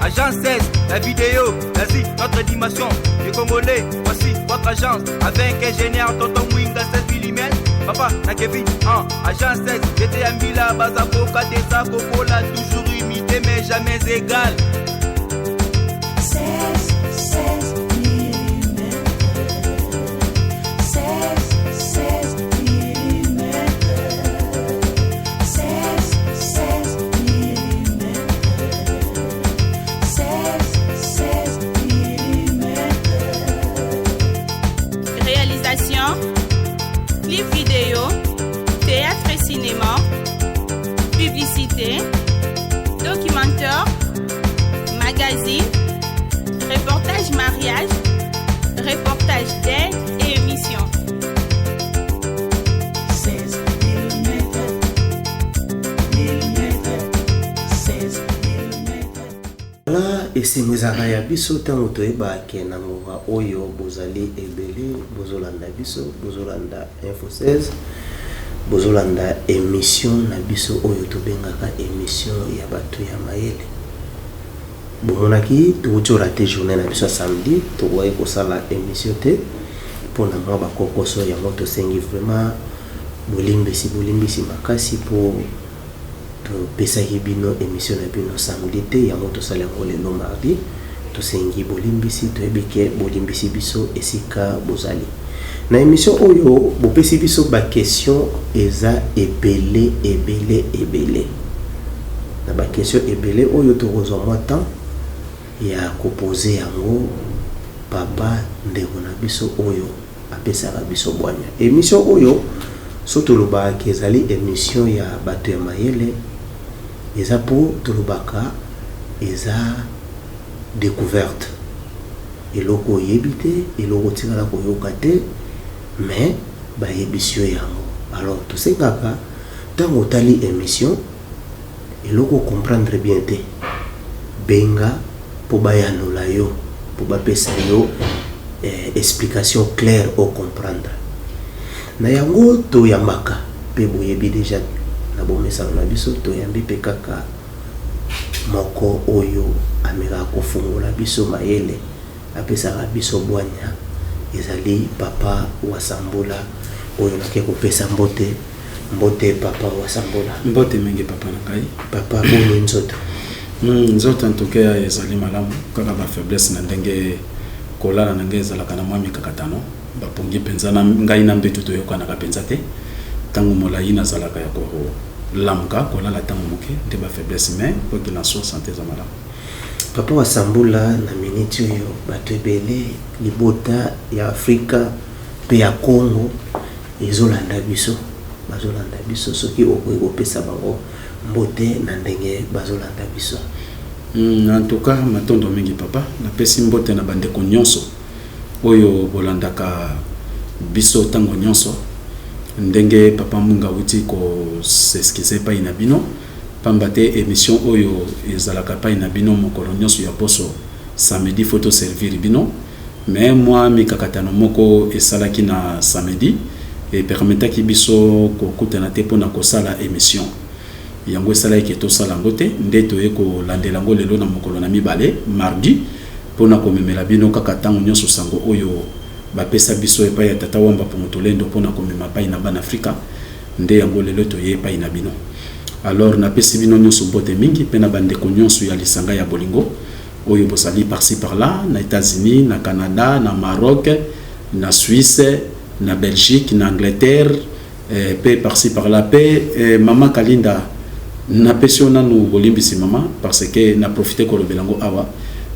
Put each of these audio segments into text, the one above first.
Agence 16, la vidéo, vas-y, notre animation. Les Congolais, voici votre agence. Avec ingénieur Tonton Winga 16 mm. Papa, na Kevin, Agence 16, j'étais à Mila, Bazaboka, Tessa, Cocola, toujours imité mais jamais égal. 16 mm. 16 mm. 16 mm. 16 mm. Réalisation, clip vidéo, théâtre et cinéma, publicité, documentaire, magazine, reportage mariage, reportage d'aide et émission. 16 mm. 16 mm. Voilà, et c'est mes araya biso tango toyeba ke na mowa oyo bozali ebele bozolanda biso bozolanda info 16 bozolanda émission na biso oyo tobengaka émission ya bato ya mayele. Bomonaki to raté journée na biso samedi to voye ko sala émission te pour na mwa bakokoso ya moto sengi vraiment bolimbisi makasi pour to pesa hibino émission na bino samedi te ya moto sala ngolelo mardi to sengi bolimbisi to ebike bolimbisi biso esika bozali na émission oyo bopesi biso ba question eza ebele na ba question ebele oyo to kozwa mwa temps ya kopoze yango papa ndeko na biso oyo apesaka biso bwanya. Émission oyo so tolobaka ezali émission ya bato ya mayele eza po tolobaka eza découverte eloko oyebi te eloko tikala koyoka te mais bayebisio yango. Alors tosengaka ntango otali émission eloko comprendre bien te benga po bayanola yo po bapesa yo explication claire au comprendre na yango toyambaka pe boyebi déjà na bomesano na biso toyambi pe kaka moko oyo ameka kofungola biso mayele apesaka biso bwanya ezali papa Wasambula oyo nake kopesa mbote papa Wasambula. Mbote mingi papa na kai papa boni nzoto nzoto ntokea ezali malamu kaka ba faiblesse na ndenge kolala na ngeza la kana mwami kakatano bapongi penza na ngai na mbetu toyoka na kapenza te tangu molai na zalaka ya ko lamka kolala tangu moke te ba faiblesse mais pour que na so santé za malamu. Papa Wasambula na minute oyo bato ebele libota ya Afrika pe ya Congo ezolanda biso soki okoki kopesa bango mbote na ndenge bazolanda biso. En tout cas matondo mingi papa na pesi mbote na bandeko nyonso oyo bolandaka biso tango nyonso ndenge papa munga wuti ko s'excuser pa ina bino pambate émission oyo ezalaka pa ina bino mokolo nyonso ya poso samedi photo servir bino mais moi mikakatano moko esalaki na samedi et permetaki biso ko kutana te pona ko sala émission yango esalaki to sala ngote nde toye ko landela ngo lelo na mokolo na mibale mardi pona ko memela bino kaka tango nyonso sango oyo bapesa biso epa ya tata wamba pomotolendo pona ko mema pa ina bana Afrika nde yango lelo toye pa ina bino. Alors na pesi bino nyonso bote mingi pena bandeko nyonso ya lisanga ya bolingo oyo bosali par-ci par-là na États-Unis na Canada na Maroc na Suisse na Belgique na Angleterre pe par-ci par-là pe mama Kalinda na pesiona no bolimbisi mama parce que na profiter ko lobelango awa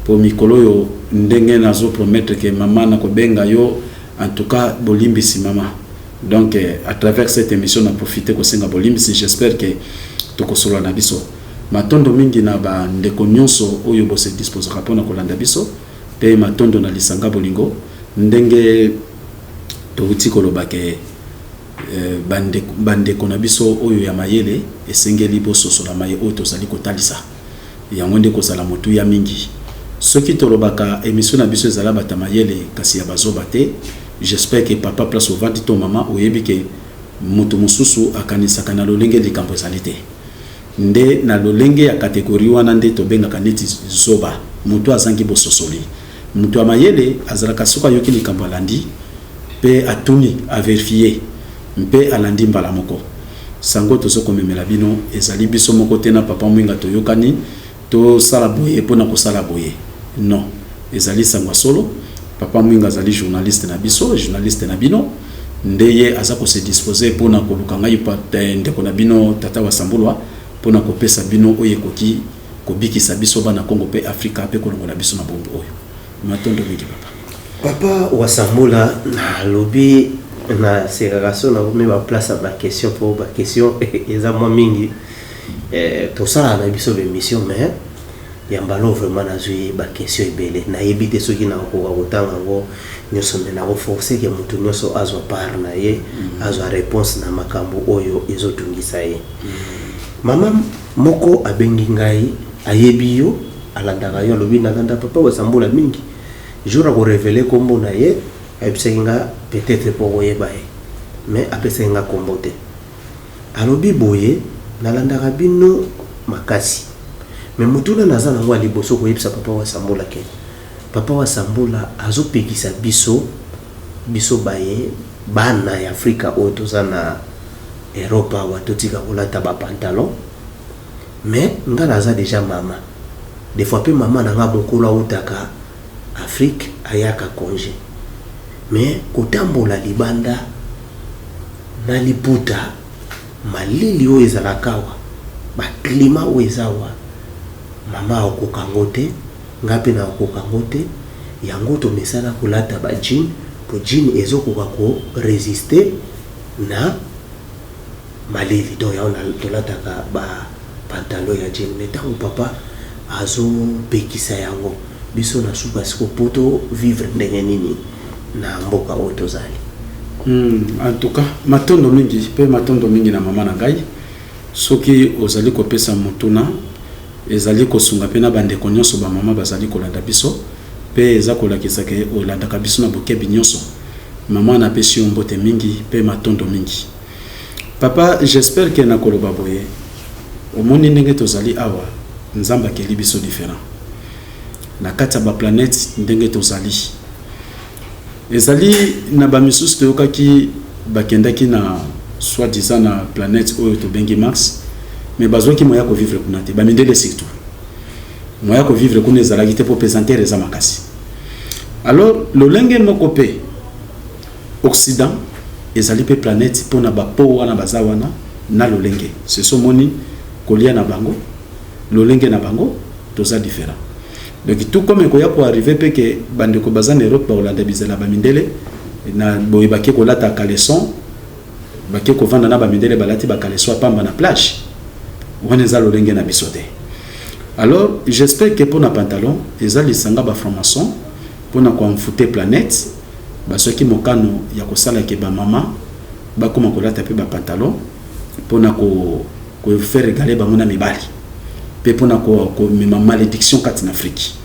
pour mikolo yo ndenge nazo promettre que mama na ko benga yo en tout cas bolimbisi mama. Donc à travers cette émission na profiter ko senga bolimbisi, j'espère que tokosola na biso matondo mingi na ba ndeko nyonso oyo bo se disposera pona kolanda biso pe matondo na lisanga bolingo ndenge to uti koloba ke bandeko na biso oyo ya mayele esengeli bososo la maye oyo tozali kotalisa yango nde kozala motu ya mingi soki tolobaka émission na biso ezala bata mayele kasi ya bazoba te. J'espère que papa place au venti to mama oyebi ke moto mususu akanisaka na lolenge likambo ezali te nde na lolenge ya catégorie wana nde tobengaka neti zoba mutu azangi bososoli mutu amayele azalaka soka yoki likambo alandi pe atuni a vérifier mpe alandi mbala moko sango tozokomemela bino ezali biso moko te na papa mwinga toyokani tosala boye mpona kosala boye non ezali sango solo papa mwinga azali journaliste na biso journaliste na bino nde ye aza kose disposer mpona koluka ngai ndeko na bino tata Wasambulwa mpona kopesa bino oyo ekoki kobikisa biso bana Kongo mpe Afrika mpe kolongola biso na bombe oyo matondo mingi papa Wasambula na lobi na ségrégation na me ba place ba question pour ba question eza moi mingi tout ça na biso be mission mais yambalo vraiment na zui ba question ebele na yebite soki na ko kotanga ngo nyoso me na forcer ke mutu nyoso azwa par na ye azwa réponse na makambo oyo ezotungisa ye mama moko abengi ngai ayebi yo alandaka yo lobi nalanda papa Wasambula mingi jour a ko révéler kombo na ye ebsenga peut-être pour oyeba ye mais apesenga kombo te alobi boye nalandaka bino makasi mais mutuna naza nango aliboso koyebisa papa Wasambula ke papa Wasambula azopekisa biso baye bana ya Afrika oyo toza na Europe watotika kolata ba pantalon mais nga naza déjà mama des fois pe mama nanga mokolo utaka Afrique ayaka congé mais kotambola libanda na liputa malili oyo ezalakawa ba climat oyo ezawa mama okokango te ngape na okokango te yango tomesana kolata ba jean po jean ezokoka ko résister na malili do ya tolataka ba pantalon ya jean mais tango papa azo pekisa yango biso na suka siko poto vivre ndenge nini na mboka oyo tozali en tout cas matondo mingi na mama na ngai soki ozali kopesa motuna ezali kosunga pe na bandeko nyonso ba mama bazali kolanda biso pe eza kolakisa ke olandaka biso na bokebi nyonso mama na pesi yo mbote mingi pe matondo mingi papa j'espère que na koloba boye omoni ndenge tozali awa nzamba keli biso différent na kati ya ba planète ndenge tozali ezali na ba misusu toyokaki bakendaki na soi-disant na planète oyo tobengi Mars mais bazwaki moya ko vivre kuna te bamindele surtout moya ko vivre kuna ezalaki te po présenter eza makasi alors lolenge moko pe Occident ezali pe planète pona ba po wana baza wana na lolenge ce sont moni kolia na bango lolenge na bango toza différent donc tout comme ko ya ko arriver pe que bandeko baza na Europe ba Hollande bizela ba mindele na boy baké ko lata caleçon baké ko vanda na ba mindele balati ba caleçon pamba na plage on eza lolenge na bisote alors j'espère que pour na pantalon ezali sanga ba franc-maçon pour na ko mfute planète ba soki mokano ya ko sala ke ba mama ba koma ko lata pe ba pantalon pour na ko faire regaler ba mona mibali pe pona ko mema malédiction kati na Afrique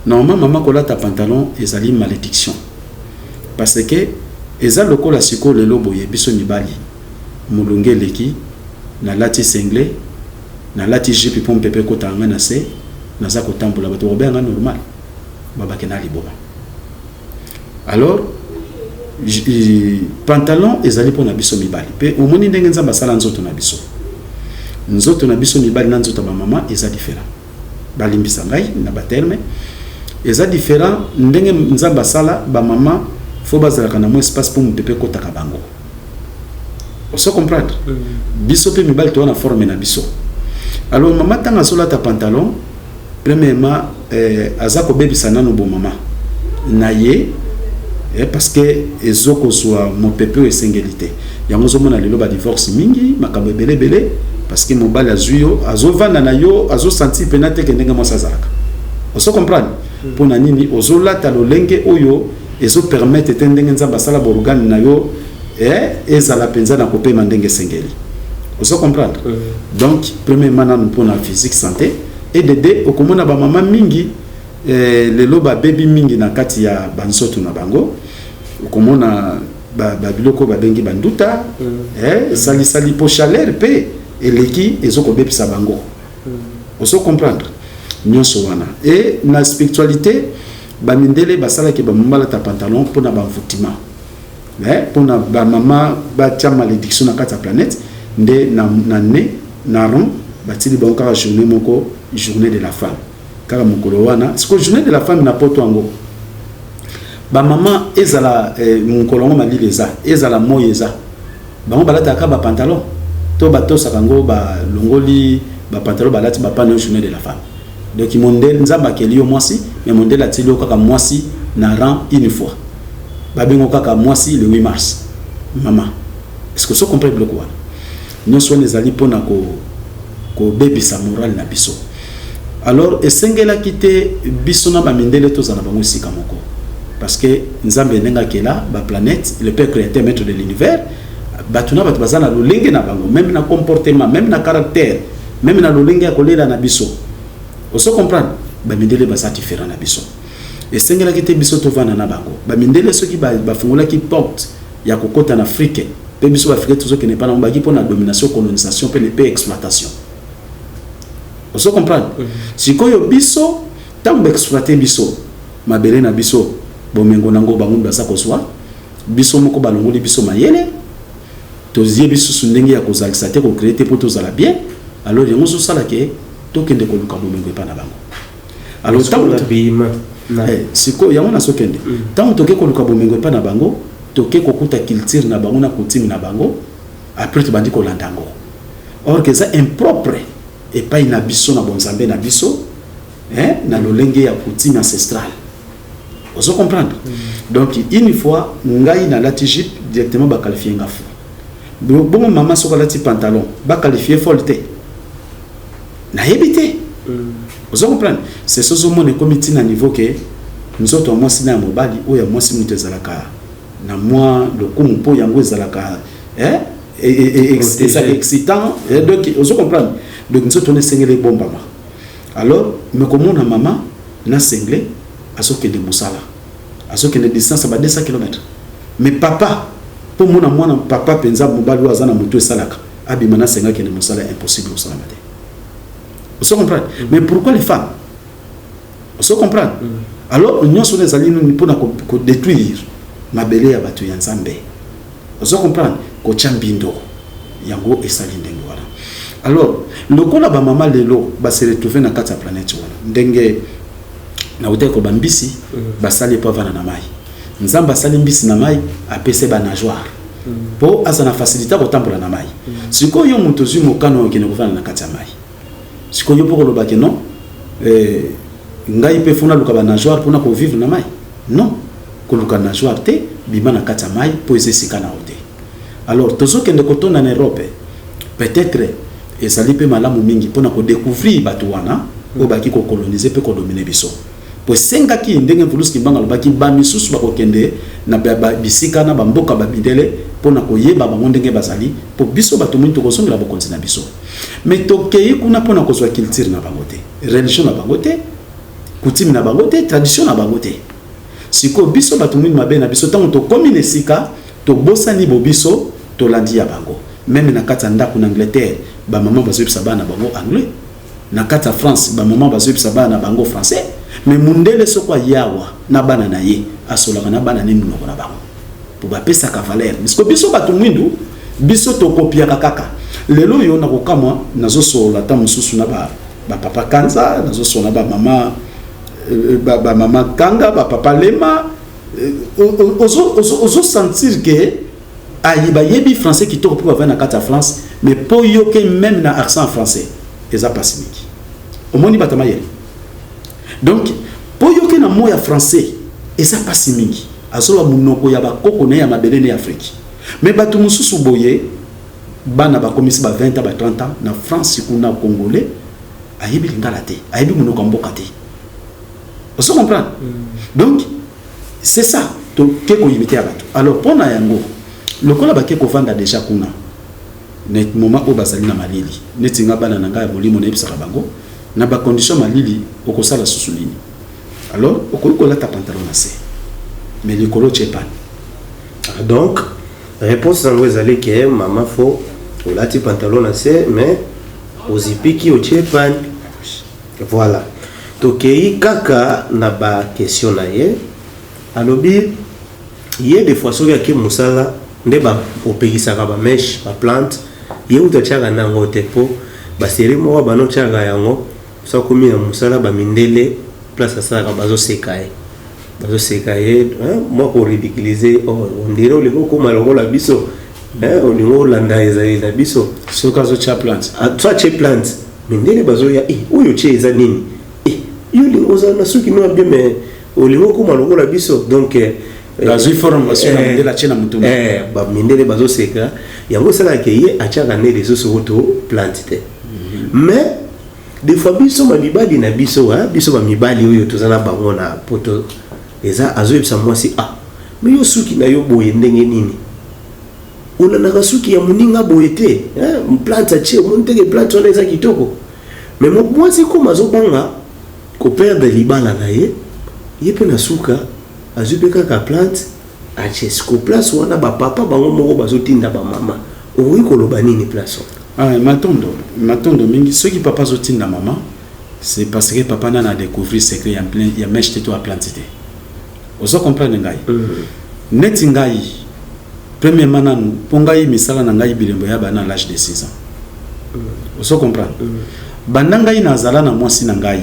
normalement mama ko lata pantalon ezali malédiction parce que eza lokola siko lelo boye biso mibali mulunge leki na lati sengle na lati jipi pompe pe ko tanga na se na za ko tambola bato obenga normal baba ke na liboma alors pantalon ezali pona biso mibali pe omoni ndenge nzamba sala nzoto na biso nzoto na biso mibali na nzoto ba mama eza différent balimbisa ngai na ba terme eza différent ndenge nzamba sala ba mama faut bazalaka na mo espace pour mutepe kotaka bango on se comprendre biso pe mibali to na forme na biso alors mama tanga sola ta pantalon premièrement azako bebisa nanu bo mama na ye parce que ezoko soit mon pepe esengelité yango zo mona lelo ba divorce mingi makambo belebele parce que mobali azuyo azovanda na yo azo senti penate ke ndenge mwasa zalaka on se comprendre pona nini ozolata lolenge oyo ezo permettre te ndenge nzamba sala borogane na yo ezala penza na kopema ndenge sengeli on se comprendre donc premièrement na pona physique santé et de okomona ba mama mingi lelo ba baby mingi na kati ya bansoto na bango okomona ba biloko ba bengi banduta sali po chaleur pe eleki ezokobebisa bango oso comprendre nyonso wana et na spiritualité bamindele basalaki bamobalata pantalon mpona bamvutima mpona bamama batia malédiction na kati ya planète nde na ne na rond batili bango kaka journée moko journée de la femme kaka mokolo wana siko journée de la femme na poto yango bamama ezala mokolo yango malili ezala moi eza bango balataka bapantalon to batosaka yango balongoli bapantalon balati bapana journée de la femme donc mondele nzamba akeli yo mwasi mais mondele atili yo kaka mwasi na rang une fois babengo kaka mwasi le 8 mars mama est-ce que so comprend le quoi nyonso wana ezali mpona kobebisa moral na biso alors esengelaki te biso na bamindele tozala bango esika moko parce que nzambe ndenge akela baplanète le père créateur maître de l'univers bato na bato baza na lolenge na bango même na comportement même na caractère même na lolenge ya kolela na biso oso comprendre bamindele baza différent na biso esengelaki te biso tovanda na bango bamindele soki bafungolaki porte ya kokota na Afrique pe biso bafrika tozokende pa na baki mpona domination colonisation pe exploitation oso comprendre sikoyo biso ntango baexploite biso mabele na biso bomengo nango bango baza kozwa biso moko balongoli biso mayele tozie biso ndenge ya kozalisa te kocrée te mpo tozala bien alors yango zosalake tokende koluka bomengo epa na bango alors sikoyo yango nasokende ntango toke koluka bomengo epa na bango toke kokuta culture na bango na coutume na bango après tobandi kolanda yango or que ça impropre epai na biso na bonzambe na biso na lolenge ya coutume ancestrale ozo comprendre donc une fois ngai na lati jupe directement ba qualifier nga fou bon maman soko lati pantalon ba qualifier folle te na yebité ozo comprendre c'est ce zo mon comité na niveau que nous autres moi sina mobali oya moi si mutu ezalaka na moi le kumu po yango ezalaka excitant donc ozo comprendre donc nous autres on est sengele bombama alors me comment na maman na sengle asoke de musala asoke de distance ba 200 km mais papa pour mon mwana papa penza mobali wazana mutu esalaka abima na senga ke de musala impossible au salama te vous comprenez mais pourquoi les femmes vous comprenez alors nous sommes les alliés pour détruire ma belle ya batu ya nzambe vous comprenez ko chambindo yango esali ndenge wala alors lokola ba mama lelo ba se retrouver na kati ya planète wana ndenge na uteko bambisi basali pa vana na mai nzamba sali mbisi na mai apese ba nageoire po azana facilité ko tambola na mai siko yo mutu zumo kano kene kuvana na kati ya mai siko yo poko loba ke non ngai pe funa luka ba nageoire pona ko vivre na mai non ko luka nageoire te bima na kati ya mai po esika na ote alors tozo kende kotona na Europe peut-être ezali pe malamu mingi pona ko découvrir batu wana o baki ko coloniser pe ko dominer biso po senga ki ndenge vuluski mbanga lobaki ba misusu ba ko kende na bisika na bamboka babidele pona ko yeba bango ndenge bazali po biso batu mwinto ko songa ba kontina biso mais tokei kuna pona ko zwa culture na bango te religion na bango te coutume na bango te tradition na bango te siko biso batu mwinto mabe na biso tango to komine sika to bosani bo biso to landi ya bango même na kata ndako na Angleterre ba maman bazobisa bana bango anglais na kata France ba maman bazobisa bana bango français mais mundele soko yawa na bana na ye asolaka na bana nini noko na bango pour ba pesa ka valeur biso biso batu mwindu biso to kopia kaka lelo yo na kokamwa nazo sola ta mususu na ba papa kanza nazo sola ba mama kanga ba papa lema ozo sentir que ayiba yebi français qui toko pour avoir na kata France mais po yoke même na accent français eza pasimiki omoni batama yeli donc po yoke na moya français eza pasimiki azola munoko ya bakoko na ya mabele na Afrique mais batu mususu boye bana ba komisi ba 20 ba 30 ans na France kuna congolais ayibi lingala te ayibi munoko mboka te vous comprenez donc c'est ça to keko yimite abatu alors pona yango lokola bake ko vanda déjà kuna net moment o basali na malili netinga bana nanga ya molimo na ebisaka bango na ba condition malili okosala susulini alors okoliko la ta pantalon na se mais likolo chepan donc réponse zango ezali que maman faut olati pantalon na se mais ozipiki otie pan. Voilà. Tokei kaka na ba question na ye alobi ye des fois soki ake musala nde ba opekisaka ba mesh ba plante ye utachaka nango te po ba série moko bano chaka yango so komi na musala ba mindele place asaka bazo sekaye moi pour ridiculiser on dirait olingo koma lokola biso olingo olanda ezali na biso soki azotia plante soit che plante mindele bazo ya oyo che eza nini yo oza na suki no bien mais olingo koma lokola biso donc azui formation na mindele achena mutu ba mindele bazo seka yango sala ke ye achaka ne les auto plante te mais des fois biso ma mibali na biso biso ba mibali oyo tozana bango na poto eza azo yebisa mwasi mais yo suki na yo boye ndenge nini olanaka suki ya moninga boye te plante achie monteke plante wana eza kitoko mais mwasi koma azobanga koperdre libala na ye mpe na suka azwi mpe kaka plante achie siko place wana bapapa bango moko bazotinda bamama okoki koloba nini place matondo mingi soki papa azotinda mama c'est parce que papa nana découvrir secret ya mèche te to a plante te ozo comprendre ngai neti ngai premièrement nanu po ngai misala na ngai bilembo ya bana à l'âge de 6 ans ozo comprendre banda ngai nazala na mwasi na ngai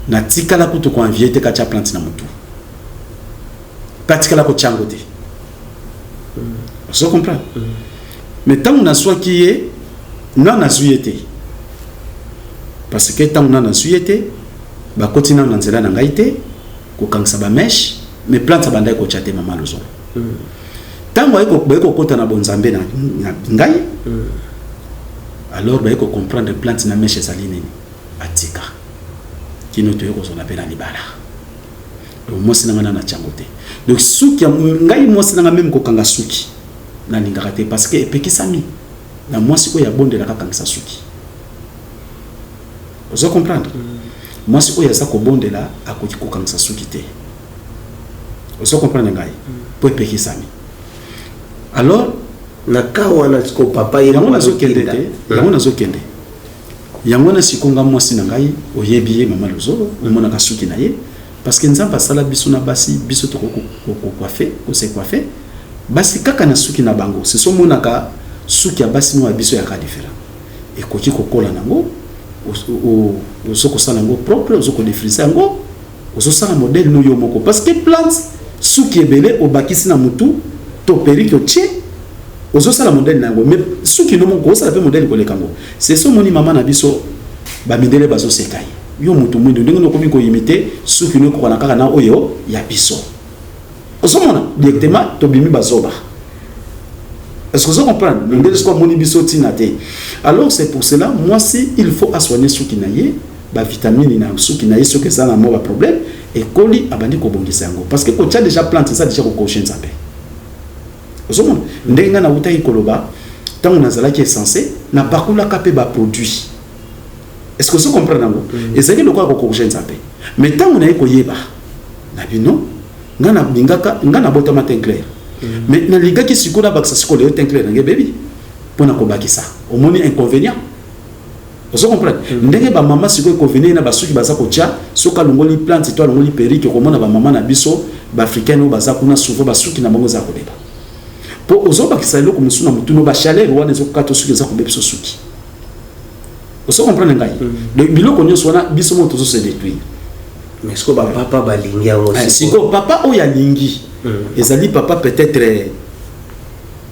na tikala kutu ko envier te kacha plante na mutu patikala ko chango te ozo comprendre mais tant on a soit qui est non a suété parce que tant on a suété ba continue na nzela na ngai te ko kangsa ba mèche mais plante banda ko chaté mama lozo tant ko kota na bonzambe na ngai alors ba ko comprendre plante na mèche saline atika kino to ko zona pena libala donc moi c'est na changote donc suki ngai moi c'est na même ko kanga suki na lingaka te parce que epekisami na moi c'est ko ya bonde la kangisa suki vous comprendre moi c'est ko ya sa ko bonde la akoki ko kangisa suki te vous comprenez ngai pour epekisami alors na kawana ko papa yango nazokende te yango na sikonga mwasi na ngai oyebi ye mama lozo omona ka suki na ye parce que nzamba sala biso na basi biso to ko coiffer ko se coiffer basi kaka na suki na bango c'est so mona ka suki ya basi no biso ya ka différent et ko ki ko kola nango o so ko sala ngo propre o so ko défriser ngo o so sala modèle no yo moko parce que plante suki ebele o bakisi na mutu to periko tche ozo sala modèle nango mais suki no moko sala pe modèle ko lekango c'est so moni mama na biso ba mindele bazo sekai yo mutu mwindo ndenge no komi ko imiter suki no ko na kaka na oyo ya biso ozo mona directement to bimi bazoba est-ce que vous comprenez ndenge ce ko moni biso tinate alors c'est pour cela moi si il faut assoigner suki na ye ba vitamine na suki na ye ce que ça na mo ba problème et koli abandi ko bongisa yango parce que ko tcha déjà plante ça déjà ko cocher nzambe ozomona ndenge nga na uta ikoloba tango nazala ki est censé na bakula kapé ba produit est-ce que vous comprenez nango ezali lokwa ko corriger nzambe mais tango na ekoyeba na bino nga na bingaka nga na botama teint clair mais na liga ki sikola baksa sikola yo teint clair nge baby pona ko bakisa omoni inconvénient vous comprenez ndenge ba mama sikola inconvénient na basuki baza ko tia soka longoli plante to longoli perike ko mona ba mama na biso ba africain o baza kuna souvent basuki na bango za ko beba po ozoba kisalo ko musuna mutuno ba chaleur wana zo kato suki za ko bebiso suki vous comprenez ngai donc biloko nyonso wana biso moto zo se détruire mais ce que papa balingi yango siko papa o ya lingi ezali papa peut-être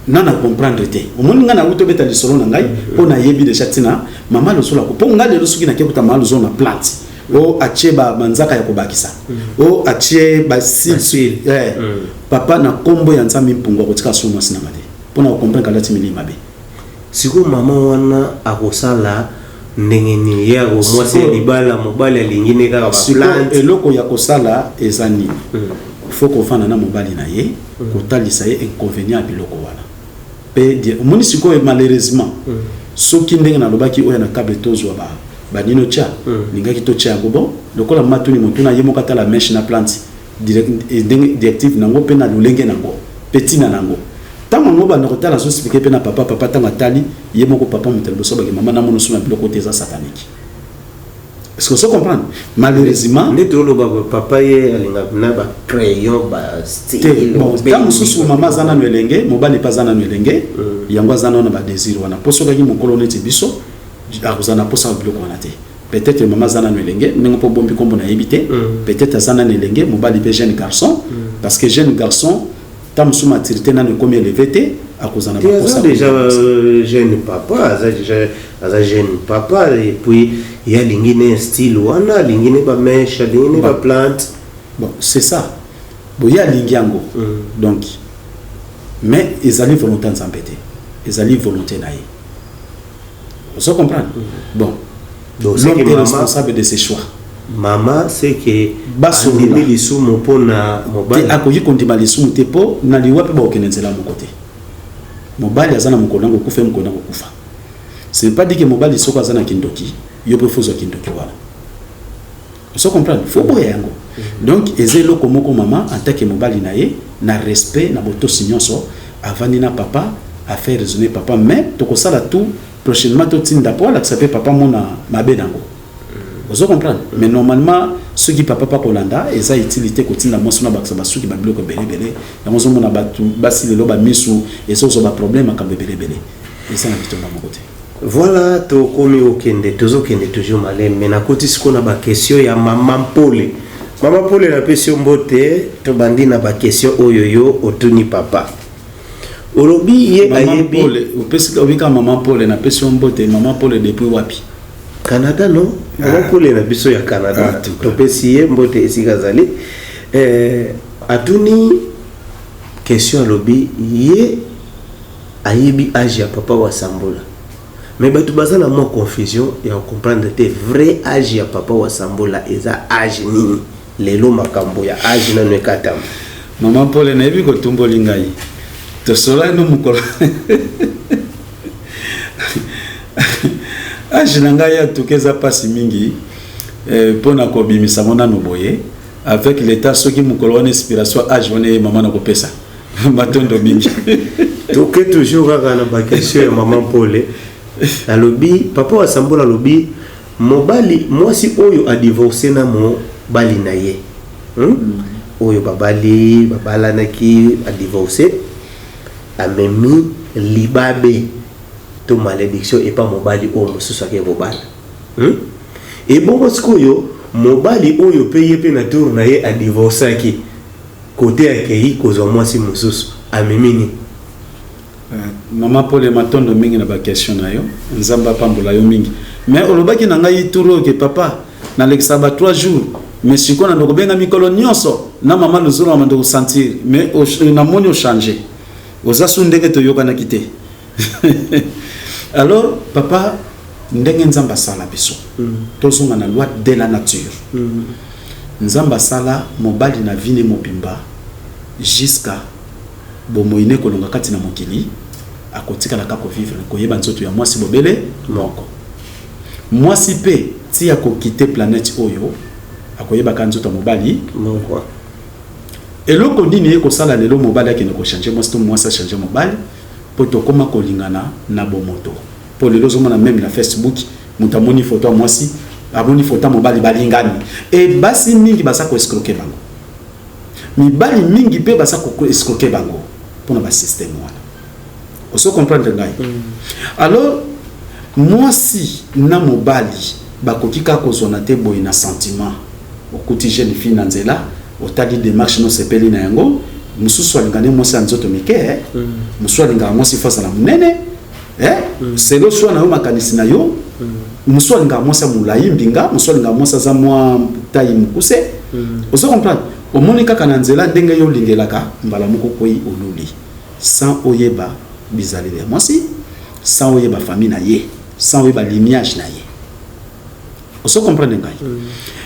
nana comprendre te omoni nga na uto beta lisolo na ngai po na yebi déjà tina mama lo sola ko po nga de suki na kekuta malo zo na plante o acheba manzaka ya kobakisa o achie basil papa na kombo ya nzambi mpungu kotika somo sina mate pona ko comprendre kala timili mabe siko mama wana akosala ndenge ni ya ko mwasi libala mobali alingine kaka ba plante eloko ya kosala ezani faut ko fana na mobali na ye ko talisa ye inconvénient biloko wana pe moni siko malheureusement soki ndenge na lobaki oya na kable tozo ba banino cha lingaki to cha gobo lokola matuni motuna yemo kata la mèche na plante directive nango pe na lulenge nango petit na nango tant mon ba na la so expliquer pe na papa tant atali ye moko papa mon telbo so ba maman na mono so na biloko te za satanique. Est-ce que vous comprenez? Malheureusement, papa ye alinga na ba crayon ba style. Bon, quand sous maman zana nwelenge, mobali pas zana nwelenge, yango zana na ba désir wana. Poso ka ki mokolo neti biso, akuzana posa biloko wana te. Peut-être maman zana nwelenge, nengo po bombi kombo na yebite, peut-être zana nwelenge, mobali pe jeune garçon, parce que jeune garçon, tam sous maturité na ne komi élevé te, akuzana ba posa. Déjà jeune papa, déjà jeune papa et puis il y a l'ingénieur style wana, l'ingénieur ba mèche, l'ingénieur ba plante. Bon, c'est ça. Bon, il y a l'ingiango. Donc, mais ils allaient volonté de s'embêter. Ils allaient volonté d'aller. Vous comprenez? Bon. Donc, l'homme est responsable de ses choix. Maman, c'est que Bassoumi les sous mon pont na mobile. Akoyi kontima les sous tepo na liwa pe ba okenenzela mon côté. Mobile azana mukonango kufa mukonango kufa. C'est pas dit que mobile soko azana kindoki, yo pe fozo kindoki wala. Vous comprenez? Faut boya yango. Donc ezelo komoko maman en tant que mobile naye na respect na boto signonso avant na papa a faire raisonner papa mais to ko sala tout prochainement to tinda pour la saper papa mona mabe dango. Vous comprenez? Mais normalement ceux qui papa pas kolanda et ça utilité ko tinda mo sona baksa basu ki babilo ko belé yango zo mona batu basi le loba misu et ça zo ba problème ka belé. Et ça na bitonga mon côté. Voilà, to komi okende tozo kende toujours malé mais na koti siko na ba question ya maman Pole. Maman Pole na question mbote to bandi na ba question oyoyo otuni papa. Olobi ye ayebi Pole, opesi obika maman Pole na question mbote maman Pole depuis wapi? Canada non? Maman Pole na biso ya Canada. To pesi ye mbote esika zali. Atuni question olobi ye ayebi âge ya papa wa Sambola. Mais tu baza na mo confusion et on comprendre te vrai âge ya papa wa Sambola eza âge nini lelo makambo ya âge na ne katam. Maman Paul na yebi ko tumboli ngai. To sola no mukolo. Âge na ngai ya tukeza pasi mingi pona ko bimisa mona no boye avec l'état soki mukolo na inspiration âge wone maman na ko pesa. Matondo mingi. Toke toujours na ba question ya maman Paul. Alobi papa wa Sambola alobi mobali mwasi oyo a divorcé na mo bali na ye. Oyo babali babala naki a divorcé amemi libabe to malédiction et pas mobali o mususu ke bobala. Et bon parce que oyo mobali oyo peye pe na tour na ye a divorcé ki côté akei kozo mwasi mususu amemi ni. Maman Paul matondo mingi na ba question na yo nzamba pambola yo mingi mais olobaki na ngai turo ke papa na l'exaba 3 jours mais siko na ndoko benga mikolo nyonso na maman luzolo na ndoko sentir mais na moni o changer oza sundeke to yoka na kité. Alors papa ndenge nzamba sala biso tozonga na loi de la nature. Nzamba sala mobali na vine mobimba jusqu'à bomoine kolonga kati na mokili akotika la kako vivre ko yeba nzoto ya mwasi bobele moko mwasi pe ti ya ko quitter planète oyo akoyeba ka nzoto mobali moko eloko nini eko sala lelo mobali akene ko changer mwasi to mwasi changer mobali poto koma kolingana na bomoto po lelo zo mona même na Facebook mutamoni photo mwasi aboni photo mobali balingani e basi mingi basa ko escroquer bango mibali mingi pe basa ko escroquer bango pour na système wana. Vous comprenez ngai? Alors moi si na mobali bakokika ko zona te boy na sentiment okuti jeune fille na nzela otali démarche no sepeli na yango mususu alingane mo sa nzoto mike mususu alingana mo si fasa na munene c'est le choix na yo makanisi na yo mususu alingana mo sa mulai mbinga mususu alingana mo sa za moi taille mukuse. Vous comprenez? Au monika kananzela ndenge yo lingelaka mbala moko koi oluli sans oyeba bizali ya mwasi sans oyeba famille na ye sans oyeba lignage na ye. Vous comprenez ngai?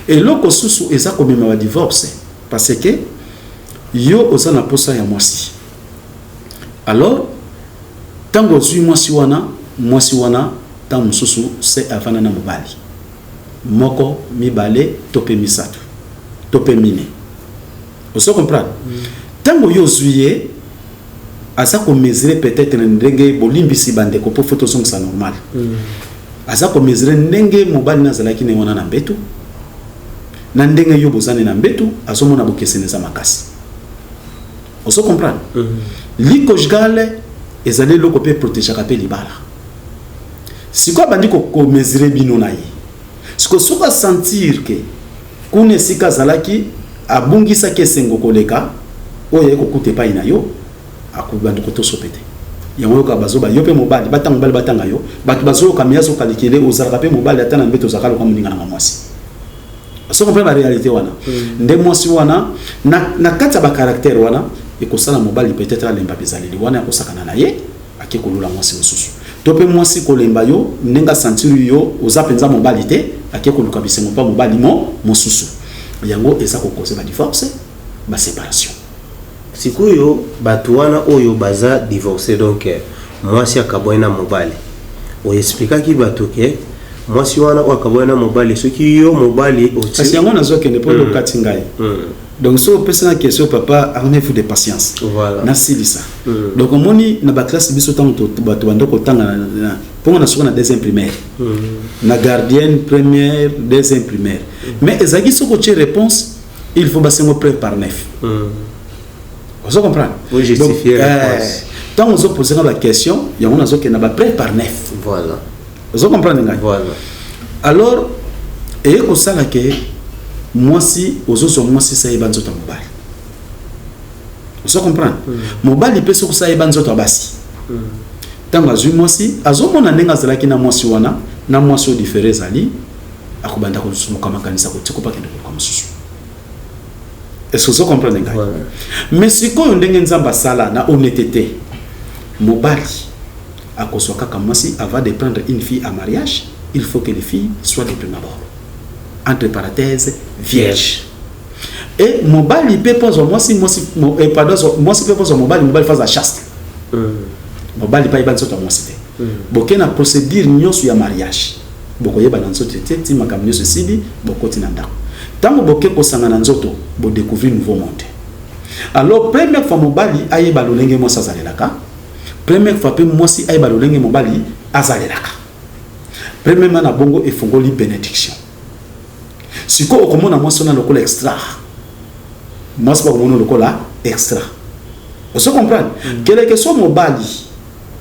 Et loko susu eza komema ba divorce parce que yo oza na posa ya mwasi. Alors tango zui mwasi wana tango susu c'est avana na mobali moko mibale tope misatu tope mine. Vous comprenez? Tango yo zuye aza ko mesurer peut-être ndenge bolimbisi bandeko po photo song ça normal aza ko mesurer ndenge mobali nazalaki ne wana na mbetu na ndenge yo bozane na mbetu azomona bokesene za makasi oso comprendre li conjugal ezali loko pe protéger ka pe libala siko bandi ko mesurer bino na ye siko soka sentir que kune sika zalaki abungisa ke sengo koleka oye ko kute pa ina yo akubandi ko to sopete yango ka bazoba yo pe mobali batanga mobali batanga yo batu bazo ka miazo kalikele ozalaka pe mobali atana mbeto zakalo kwa muninga na mwasi so comprendre la réalité wana nde mwasi wana na kati ba caractère wana ekosala mobali peut-être alemba bezaleli wana yakosakana na ye akekolula mwasi mususu to pe mwasi kolemba yo ndenga sentir yo oza penza mobali te akekoluka bisengo pa mobali mususu yango eza ko cause ba divorce ba séparation sikoyo batu wana oyo baza divorcé donc mwasi akaboyena mobali o expliquer ki batu ke mwasi wana akaboyena mobali soki yo mobali kasi yango nazo kende po lokati ngai donc so personne question papa armez-vous de patience voilà na silisa donc omoni na ba classe biso tanto batu bandoko tanga na ponga na soko na deuxième primaire na gardienne première deuxième primaire mais ezaki soko che réponse il faut basengo près par 9 vous comprenez vous justifier réponse tant on se poser la question il y a on a zo que na ba près par 9 voilà vous comprenez voilà alors et ko sala que moi si ozoso moi si ça ebanzo ta mobile vous comprenez mobile peut so ça ebanzo ta basi tanga zu moi si azomona ndenga zalaki na moi si wana na moi so différents ali akubanda ko sumuka makanisa ko tiko pa kende ko mususu est-ce que vous comprenez mais si ko ndenge nzamba sala na honnêteté mobile akoswa kaka moi si avant de prendre une fille à mariage il faut que les filles soient de prime abord entre parenthèses vierge et mobile peut poser moi si pardon moi si peut poser mobile phase à chaste mobile pas ibanzo to moi si boké na procédure nyonso ya mariage boko yeba na nzoto ti makamnyo sidi boko ti na ndako tango boké ko sangana nzoto bo découvrir nouveau monde alors première fois mobile ayeba lolenge moi sa zalelaka première fois pe moi si ayeba lolenge mobile azalelaka premièrement na bongo efongoli bénédiction siko okomona moi sona lokola extra moi c'est pas comme lokola extra vous comprenez quel que soit mobile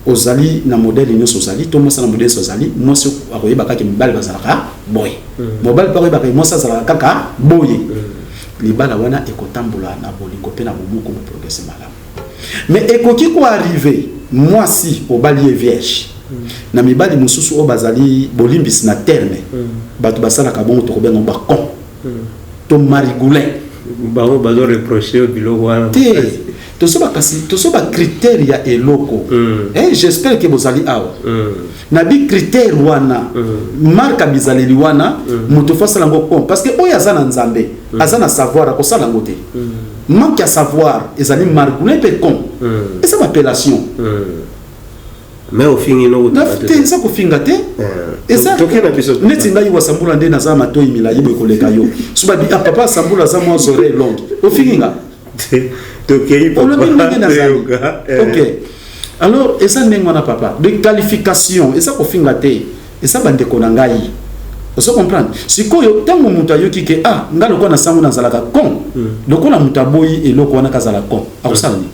ozali na modèle nyonso ozali to mo sana modèle ozali moi c'est akoyeba kaka mobile bazalaka boy mobile pa koyeba moi ça zalaka kaka boy libala wana ekotambola na bolingo pe na bomuko mo progresser malamu mais ekoki ko arriver moi si obali vierge na mibali mususu o bazali bolimbis na terme batu basala ka bongo to ko benga ba con to marigoulin ba bazo reprocher bilo wana to so ba critère ya eloko j'espère que bozali awa na bi critère wana marka bizaleli wana muto fasala ngo con parce que oya zana nzambe azana savoir ko sala ngote manque à savoir ezali marigoulin pe con et ça appellation mais au fin il no te ça ko finga te et ça neti ngai wa sambula nde na za mato imila yibo koleka yo suba bi papa sambula za mo zore longue au finga tokei papa OK alors et ça ndengona papa de qualification et ça ko finga te et ça bande ko na ngai vous comprenez sikoyo tango muta yoki ke ngalo ko na sangu na zalaka kon lokola mutaboyi e loko wana kazala kon akusala ni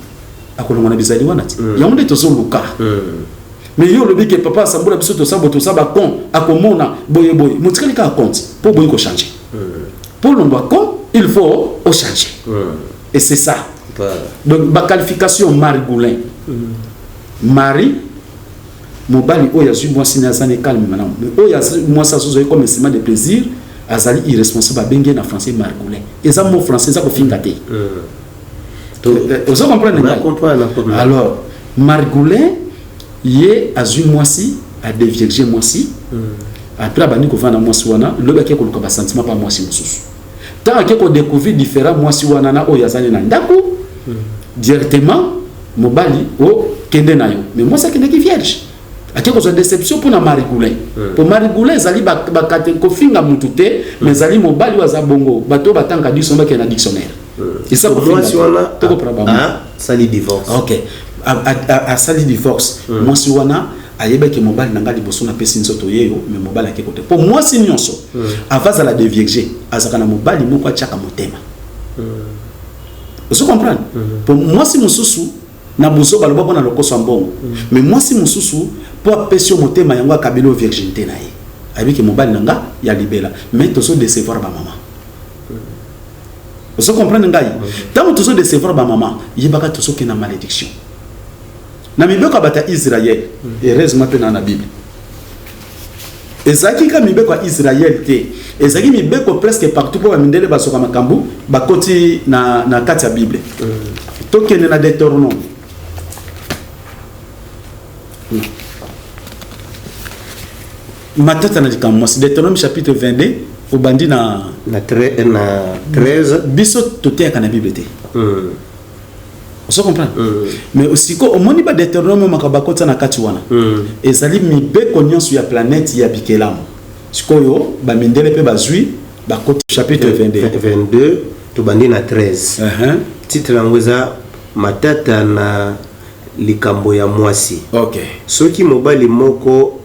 akolonga na bizali wana ti yango nde tozo luka mais yo lobi ke papa sambula biso to saba kon akomona boye mutikali ka compte pour boye ko changer pour lomba kon il faut au changer et c'est ça donc ba qualification marigoulin mari mobali oya zu moi sina zane calme maintenant oya moi ça zo comme instrument de plaisir azali irresponsable bengue na français marigoulin et ça mot français ça ko finga te vous comprenez alors marigoulin yé azu moi si a dévierger moi si après bani ko vana moi si wana le ba ke ko ba sentiment pas moi si mususu tant que ko découvrir différent moi si wana na oya zane na ndako directement mobali o kende na yo mais moi ça kende ki vierge ake ko déception pour na marigoulin pour marigoulin zali ba kate ko finga mutute mais zali mobali wa za bongo bato batanga dictionnaire na dictionnaire et ça ko moi si wana to ko probablement ça li divorce OK asali divorce mwasi wana ayebaki mobali nanga liboso na pesi nzoto yeyo mais mobali ake côté pour mwasi nyonso avaza la de vierge azaka na mobali moko atiaka motema vous comprenez pour mwasi mususu na buso baloba bona lokoso mbongo mais mwasi mususu po apesio motema yango akabelo virginité na ye ayebiki mobali nanga ya libela mais tozo décevoir ba maman vous comprenez ngai tant tozo décevoir ba maman yebaka tozo ke na malédiction na mibeko bata Israël heureusement pe na Bible ezaki ka mibeko ya Israël te ezaki mibeko presque partout pour mindele basoka makambu bakoti na kati ya Bible tokene na Deutéronome matata na likambo Deutéronome chapitre 22 au bandi na 13 biso toteaka na Bible te on comprend mais aussi ko omoni ba Deutéronome makabakota na kati wana ezali mibeko nyonso ya planète ya bikelamu sikoyo ba mindele pe bazui bakoti chapitre 22 to bandi na 13 titre langweza matata na likambo ya mwasi. Okay. Soki mobali moko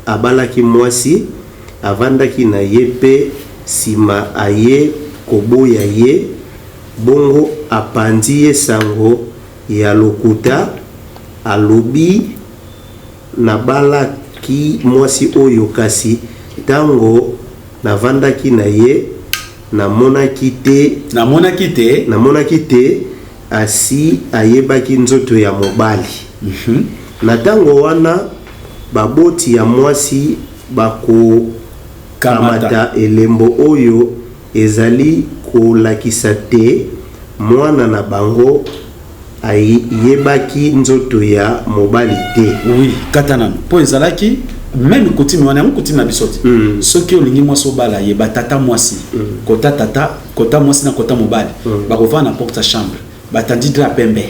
abalaki mwasi avandaki na ye pe sima aye koboya ye bongo apandi ye sango ya lokuta alobi nabalaki mwasi oyo kasi tango navandaki na ye namonaki te asi ayebaki nzoto ya mobali. Na tango wana baboti ya mwasi bako kamata elembo oyo ezali kolakisa te mwana na bango ayebaki nzoto ya mobali te. Oui, katana po ezalaki même kotimi wana kotimi na bisoti soki olingi mwasi obala ye batata mwasi kota tata kota mwasi na kota mobali bakova na porte chambre batandi dra pembe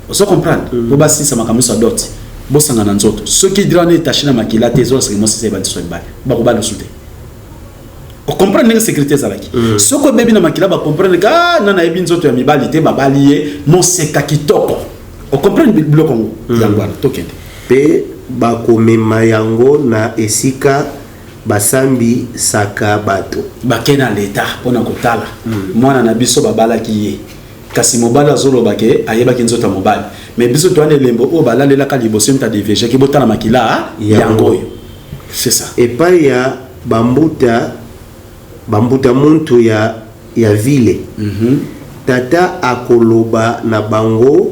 oso comprendre bo basi sa makamusa dot bosanga na nzoto soki dra ne tachina makila te zo se mwasi se bandi so mbali bakobala sute o comprendre nga sécurité zalaki soko bebi na makila ba comprendre ka nana yebi nzoto ya mibali te babali ye moseka kitoko o comprendre biloko ngo yangwana tokende pe bakomema yango na esika basambi saka bato bakena leta pona kotala mwana na biso babalaki ye kasi mobali azoloba ke ayebaki nzoto ya mobali mais biso to ane lembo o balalela ka liboso mta de veje ki botala makila yango yo c'est ça epai ya bambuta muntu ya ville tata akoloba na bango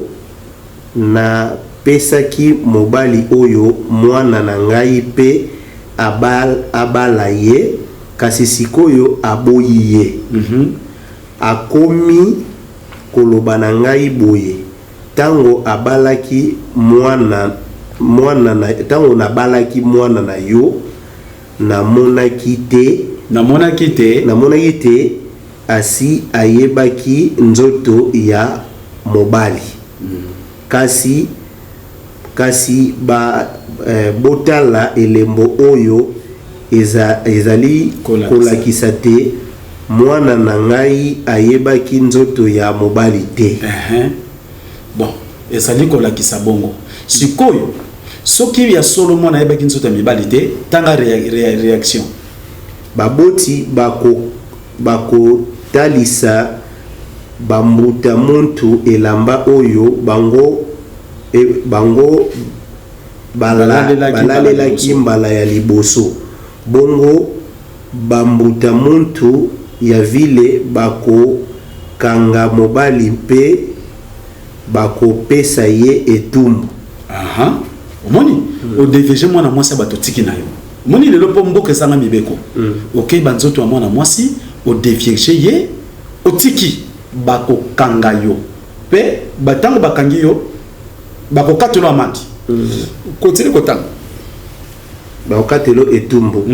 na pesaki mobali oyo mwana na ngai pe abala ye kasi sikoyo aboyi ye akomi koloba na ngai boye tango abalaki mwana tango nabalaki mwana na yo namonaki te asi ayebaki nzoto ya mobali kasi botala elembo oyo ezali kolakisa te mwana na ngai ayebaki nzoto ya mobali te. Bon ezali kolakisa bongo sikoyo soki ya solo mwana ayebaki nzoto ya mibali te tanga réaction baboti bako talisa bambuta muntu elamba oyo bango balalelaki mbala ya liboso bongo bambuta muntu ya vile bako kanga mobali mpe bako pesa ye etumbu. Omoni o deveje mwana mwasi bato tiki na yo moni lelo po mboka sanga mibeko okay banzoto wa mwana mwasi o devieje ye o tiki bako kanga yo pe batango bakangi yo bako katelo amandi kotile kotanga bako katelo etumbu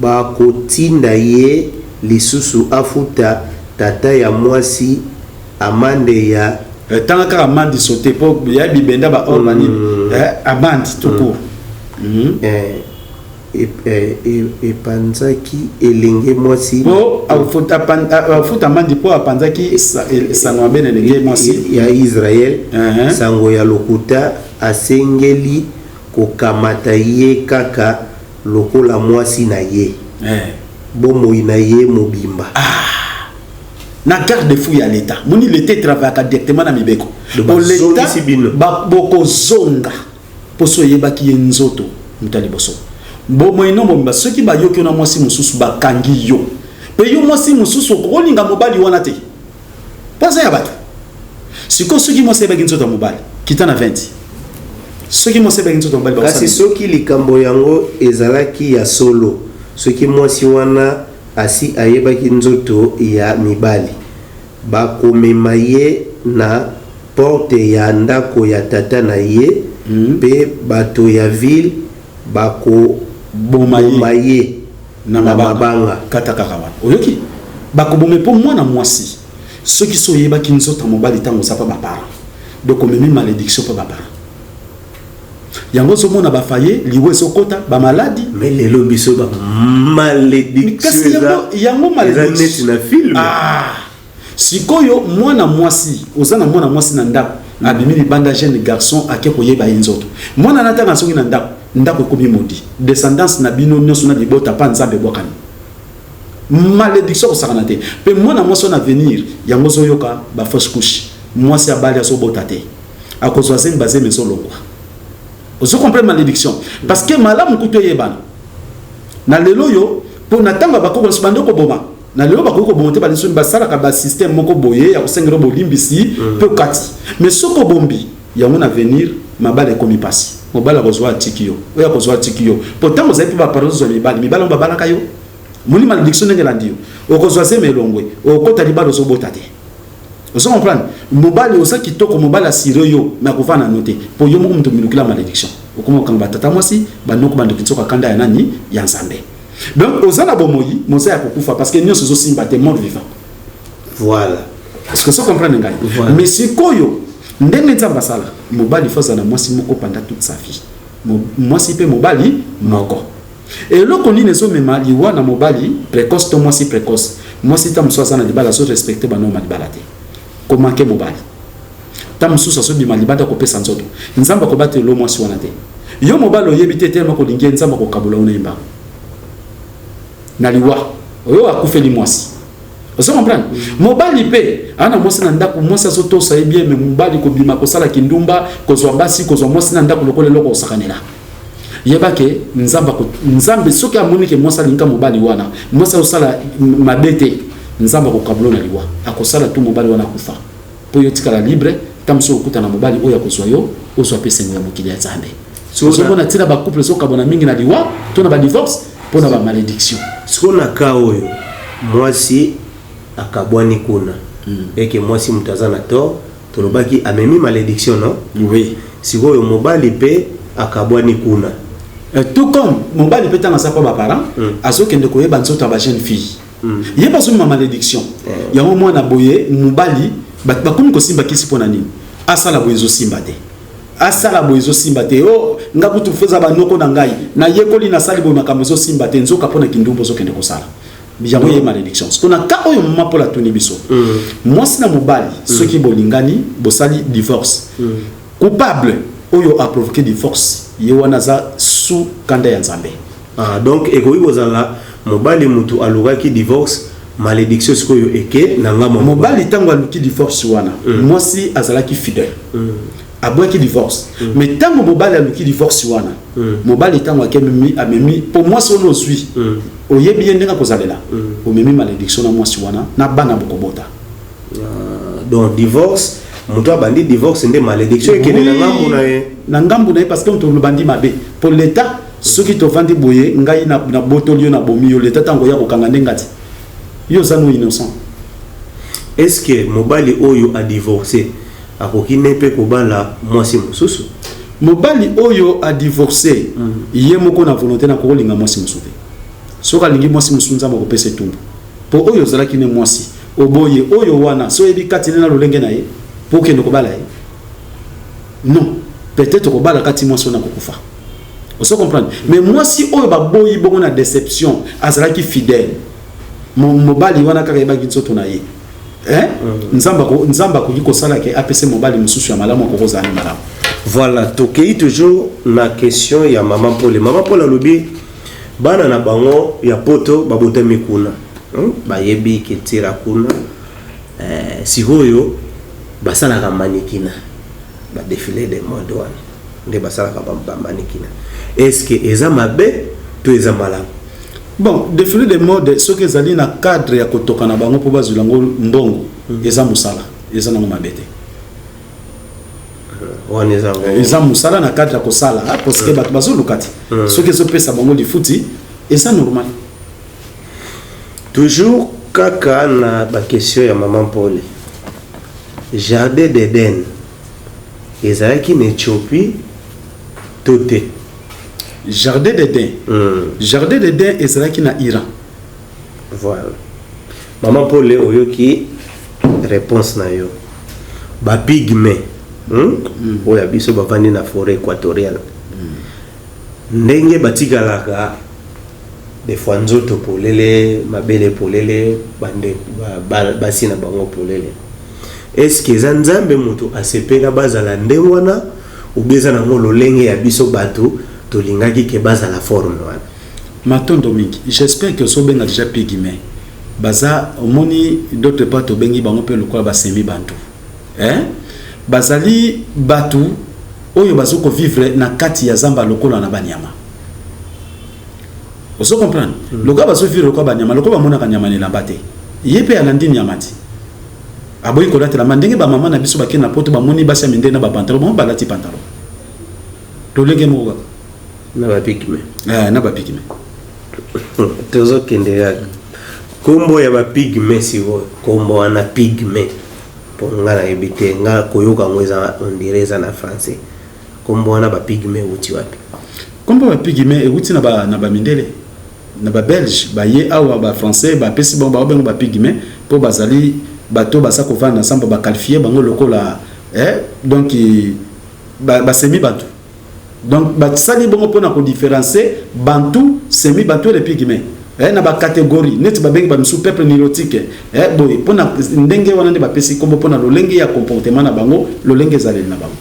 bako tinda ye lisusu afuta tata ya mwasi amande ya tanga ka amandi sote po ya bibenda ba organi amandi toko epanzaki elenge mwasi po afuta mandi po apanzaki sango bene elenge mwasi ya Israel sango ya lokuta asengeli kokamata ye kaka lokola mwasi na ye bomoi na ye mobimba na garde fou ya l'état moni l'état travaille directement na mibeko pour l'état boko zonga poso yebaki nzoto mutali boso bomoi no momba soki ba yoki na mwasi mususu bakangi yo pe yo mwasi mususu kolinga mobali wana te pasa ya bato siko soki mwasi yebaki nzoto mobali kitana 20 soki mwasi yebaki nzoto mobali kasi soki likambo yango ezalaki ya solo soki mwasi wana asi ayebaki nzoto ya mibali bakomema ye na porte ya ndako ya tata na ye pe bato ya ville bako boma ye na mabanga kataka kawana oyoki bakobome po mwana mwasi soki so yebaki nzoto mobali tango zapa bapara donc omemi malédiction po bapara yango somona bafaye liwe sokota ba maladi mais lelo biso ba malédiction yango malédiction na film sikoyo mwana mwasi ozana mwana mwasi na ndako abimi libanda jeune garçon ake koyeba nzoto mwana natanga songi na ndako ekomi modi descendance na bino nyonso na libota pa nzambe bwakani malédiction kosakana te pe mwana mwasi na avenir yango zoyoka ba fausse couche mwasi abali asobota te akozwa zemi bazemi ezolongwa ozo comprendre malédiction parce que malamu kuto yebana na lelo yo po natanga bakoko sibando ko boma na lelo bakoko bomonte ba liso basala ka ba système moko boye ya kosengero bolimbisi pe kati mais soko bombi yango na avenir mabale komi pasi mobala kozwa tikio oya kozwa tikio pourtant vous avez pas parole zo mibala mbabala kayo moni malédiction ngela ndio okozwa zemelongwe okota libalo zo botate ozo comprendre mobali osa kitoko mobali asiro yo na kuvana note po yo moko mtu minukila malédiction okoma kanga batata mwasi banoko bandokitsoka kanda ya nani ya nzambe donc ozana bomoyi moza ya kokufa parce que nyonso zo simba te mort vivant voilà est-ce que ça comprendre ngai mais sikoyo ndenge nzamba sala mobali foza na mwasi moko pendant toute sa vie mwasi pe mobali moko et loko ni nezo mema liwa na mobali précoce to mwasi précoce mwasi ta msoza na libala so respecter banoma libala te comment que mobali ta msusa so bima libanda ko pesa nzoto nzamba ko batela lo mwasi wana te yo mobali oyebite te mako lingi nzamba ko kabula una imba na liwa oyo akufeli mwasi ozo comprendre mobali pe ana mwasi na ndako mwasi azoto sa bien mais mobali ko bima ko sala kindumba ko zwa basi ko zwa mwasi na ndako lokole loko osakanela yebake nzambe soki amonike mwasi alinga mobali wana mwasi osala mabete nzamba ko kabula na liwa akosala tu mobali wana kufa po yo tikala libre tamso okuta na mobali oya kozwa yo ozwa pesa ya mokili ya nzambe so bona tira ba couple so kabona mingi na liwa to na ba divorce po na ba malédiction siko na ka oyo mwasi akabwani kuna eke mwasi mutazana to tolobaki amemi malédiction no oui siko oyo mobali pe akabwani kuna tout comme mobali pe tanga sa pa ba parents azokende koyeba nzoto ba jeune fille yeba so ma malédiction yango mwana boye mobali bakomi kosimba kisi pona nini asala boyezo simba te o ngabutu feza banoko na ngai na yekoli na sali bo makamozo simba te nzoka pona kindumbo zokende kosala yango ye malédiction parce que na ka oyo mama pola tuni biso mwasi na mobali soki bolingani bosali divorce coupable oyo a provoqué divorce ye wana za sous kanda ya nzambe donc ekoyi bozala mobali mutu alukaki divorce malédiction sikoyo eke na ngamo mobali tango aluki divorce wana mwasi azalaki fidèle abwaki divorce mais tango mobali aluki divorce wana mobali tango akememi amemi po mwasi ono ozwi oyebi ye ndenge akozalela omemi malédiction na mwasi wana na bana bokobota donc divorce mutu abandi divorce nde malédiction ekende na ngambu na ye parce que mutu olobandi mabe pour l'état soki tovandi boye ngai na botoli yo na bomi yo l'état tango ya kokanga ndenge ati yo zano innocent est-ce que mobali oyo a divorcé akoki nepe kobala mwasi mususu mobali oyo a divorcé ye moko na volonté na kolinga mwasi mususu soka lingi mwasi mususu nzamba ko pese tumbu po oyo zalaki ne mwasi oboye oyo wana so ebi kati na lolenge na ye po ke ndoko bala ye non peut-être ko bala kati mwasi na kokufa Vous comprenez? Mais moi, si on va boy bon na déception, azala qui fidèle. Mon mobali wana kaka yeba gitso na ye. Nzamba ko yiko sala ke APC mobali mususu ya malamu ko kozana malamu. Voilà, tokei toujours na question ya maman Paul. Maman Paul alobi bana na bango ya poto babote mikuna. Bayebi ketira kuna. Sihoyo basala ka manikina. Ba défilé de mode wana. Nde basala ka manikina. Est-ce que eza mabe to eza malamu? Bon, défilé de mode, ce que zali na cadre ya kotoka na bango po bazulango mbongo, eza musala, eza na mabete. Eza musala na cadre ya kosala, parce que bato bazolukati. Ce que zo pesa bango li futi, eza normal. Toujours kaka na ba question ya maman Paul. Jardin d'Eden. Ezaki na Éthiopie toté. Jardin d'Eden. Jardin d'Eden ezalaki na Iran. Voilà. Maman Paul oyo ki réponse na yo. Ba pygmé. Oya biso bavandi na forêt équatoriale. Ndenge batikalaka des fois nzoto polele, mabele polele, bande basi na bango polele. Est-ce que zanzambe moto asepela bazala ndengwana ou beza na ngolo lenge ya biso bato tolingaki ke baza la forme wana? Matondo mingi, j'espère que so benga déjà pigme. Baza omoni d'autres part to bengi bango pe lokola ba semi bantu. Bazali batu oyo bazoko vivre na kati ya zamba lokola na banyama. Vous comprenez? Lokola bazo vivre lokola banyama, lokola mona kanyama ni lambate. Yepe alandi nyamati. Aboyi kolate la mandenge ba mama na biso ba kena poto ba moni basi amende na ba pantalon, ba balati pantalon. Tolenge moga. Na ba pigme. Na ba pigme. Tozo kende ya kombo ya ba pigme siwo, kombo wana pigme. Ponga na ebite nga koyoka ngweza ondireza na français. Kombo wana ba pigme uti wapi? Kombo ba pigme uti na ba mindele. Na ba belge, ba ye awa ba français, ba pesi bon ba bengo ba pigme po bazali bato basa ko vana samba ba qualifier bango lokola donc ba semi bantu. Donc ba sali bongo pona ko différencier bantu semi bantu les pygmées na ba catégorie net ba bengi ba misu peuple nilotique boy pona ndenge wana ndi ba pesi kombo pona lolenge ya comportement na bango lolenge zaleli na bango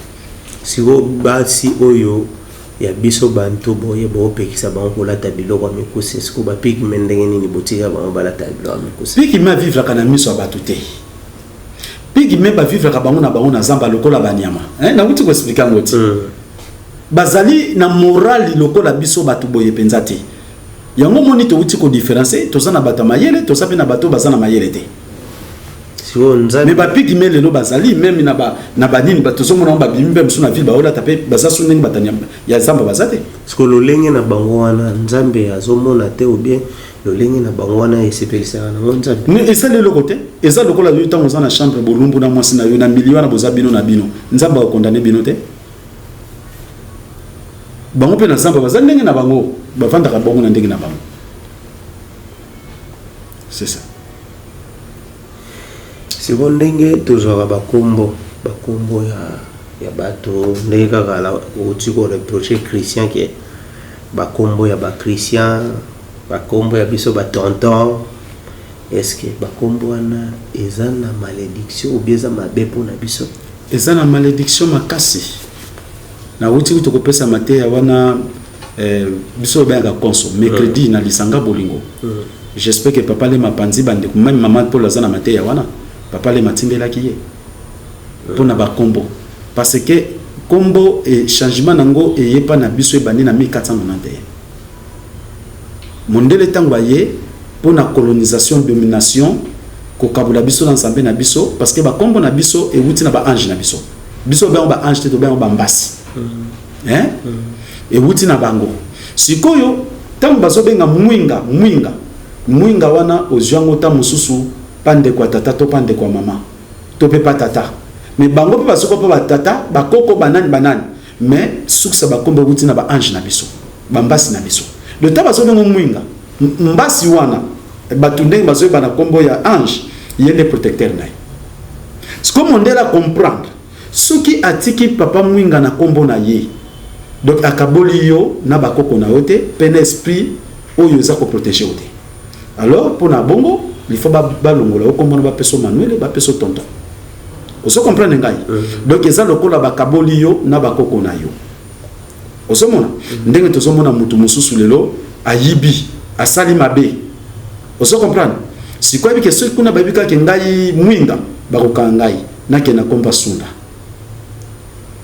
siwo basi oyo ya biso bantu boye bo pekisa bango kolata biloko mikusi siko ba pygmée ndenge nini botika bango balata biloko mikusi pygmée vivre kana miso abatu te pygmée ba vivre ka bango na zamba lokola banyama na wuti ko expliquer ngoti bazali na moral lokola biso batu boye penza te yango moni to wuti ko différencier to sana bata mayele to sape na bato bazana mayele te siwo nzali mais ba pygmée lelo bazali même na ba nini bato so mona ba bimbe msu na ville ba ola tape bazasu ndenge batanya ya zamba bazate siko lolenge na bango wana nzambe azomona te ou bien lolenge na bango wana esepelisa na nzambe ne esa le côté esa lokola yo tango za na chambre bolumbu na mwasi na yo na million na boza bino na bino nzamba ko condamner bino te bango pe na zamba bazali ndenge na bango bavanda ka bongo na ndenge na bango c'est ça siko ndenge tozwaka bakombo ya bato ndenge kaka la uti ko reprocher Christian ke bakombo ya ba Christian bakombo ya biso ba tonton est-ce que bakombo wana eza na malédiction ou bien eza mabe pona biso? Eza na malédiction makasi na uti ko kopesa mateya wana biso benga konso mercredi na lisanga bolingo. J'espère que papa le mapanzi bande même maman Paul azana mateya wana papa le matimbela kiye pona ba kombo parce que kombo et changement nango et yepa na biso e bandi na 1491 mondele tango baye pona colonisation domination ko kabula biso na nsambe na biso parce que ba kombo na biso e wuti na ba ange na biso ba ange te to ba mbasi e wuti na bango sikoyo tango bazo benga mwinga wana ozwango ta mususu pande kwa tata to pande kwa mama to pe pa tata mais bango pe basoko pe ba tata ba koko banani mais suksa ba kombo wuti na ba ange na biso ba mbasi na biso le temps bazo benga mwinga mbasi wana batundeng bazo ba na kombo ya ange yende protecteur na ce comme on doit comprendre ce qui atiki papa mwinga na kombo na ye donc akaboli yo na bakoko na yo te pe na esprit oyo eza koprotege yo te. Alors mpona bongo il faut balongola yo kombo na bapeso manuel bapeso tonton oso comprendre ngai. Donc eza lokola bakaboli yo na bakoko na yo osomona ndenge tozomona mutu mosusu lelo ayibi asali mabe oso comprendre sikoyo bike soki kuna babika ke ngai mwinga bakoka ngai nakena komba sunda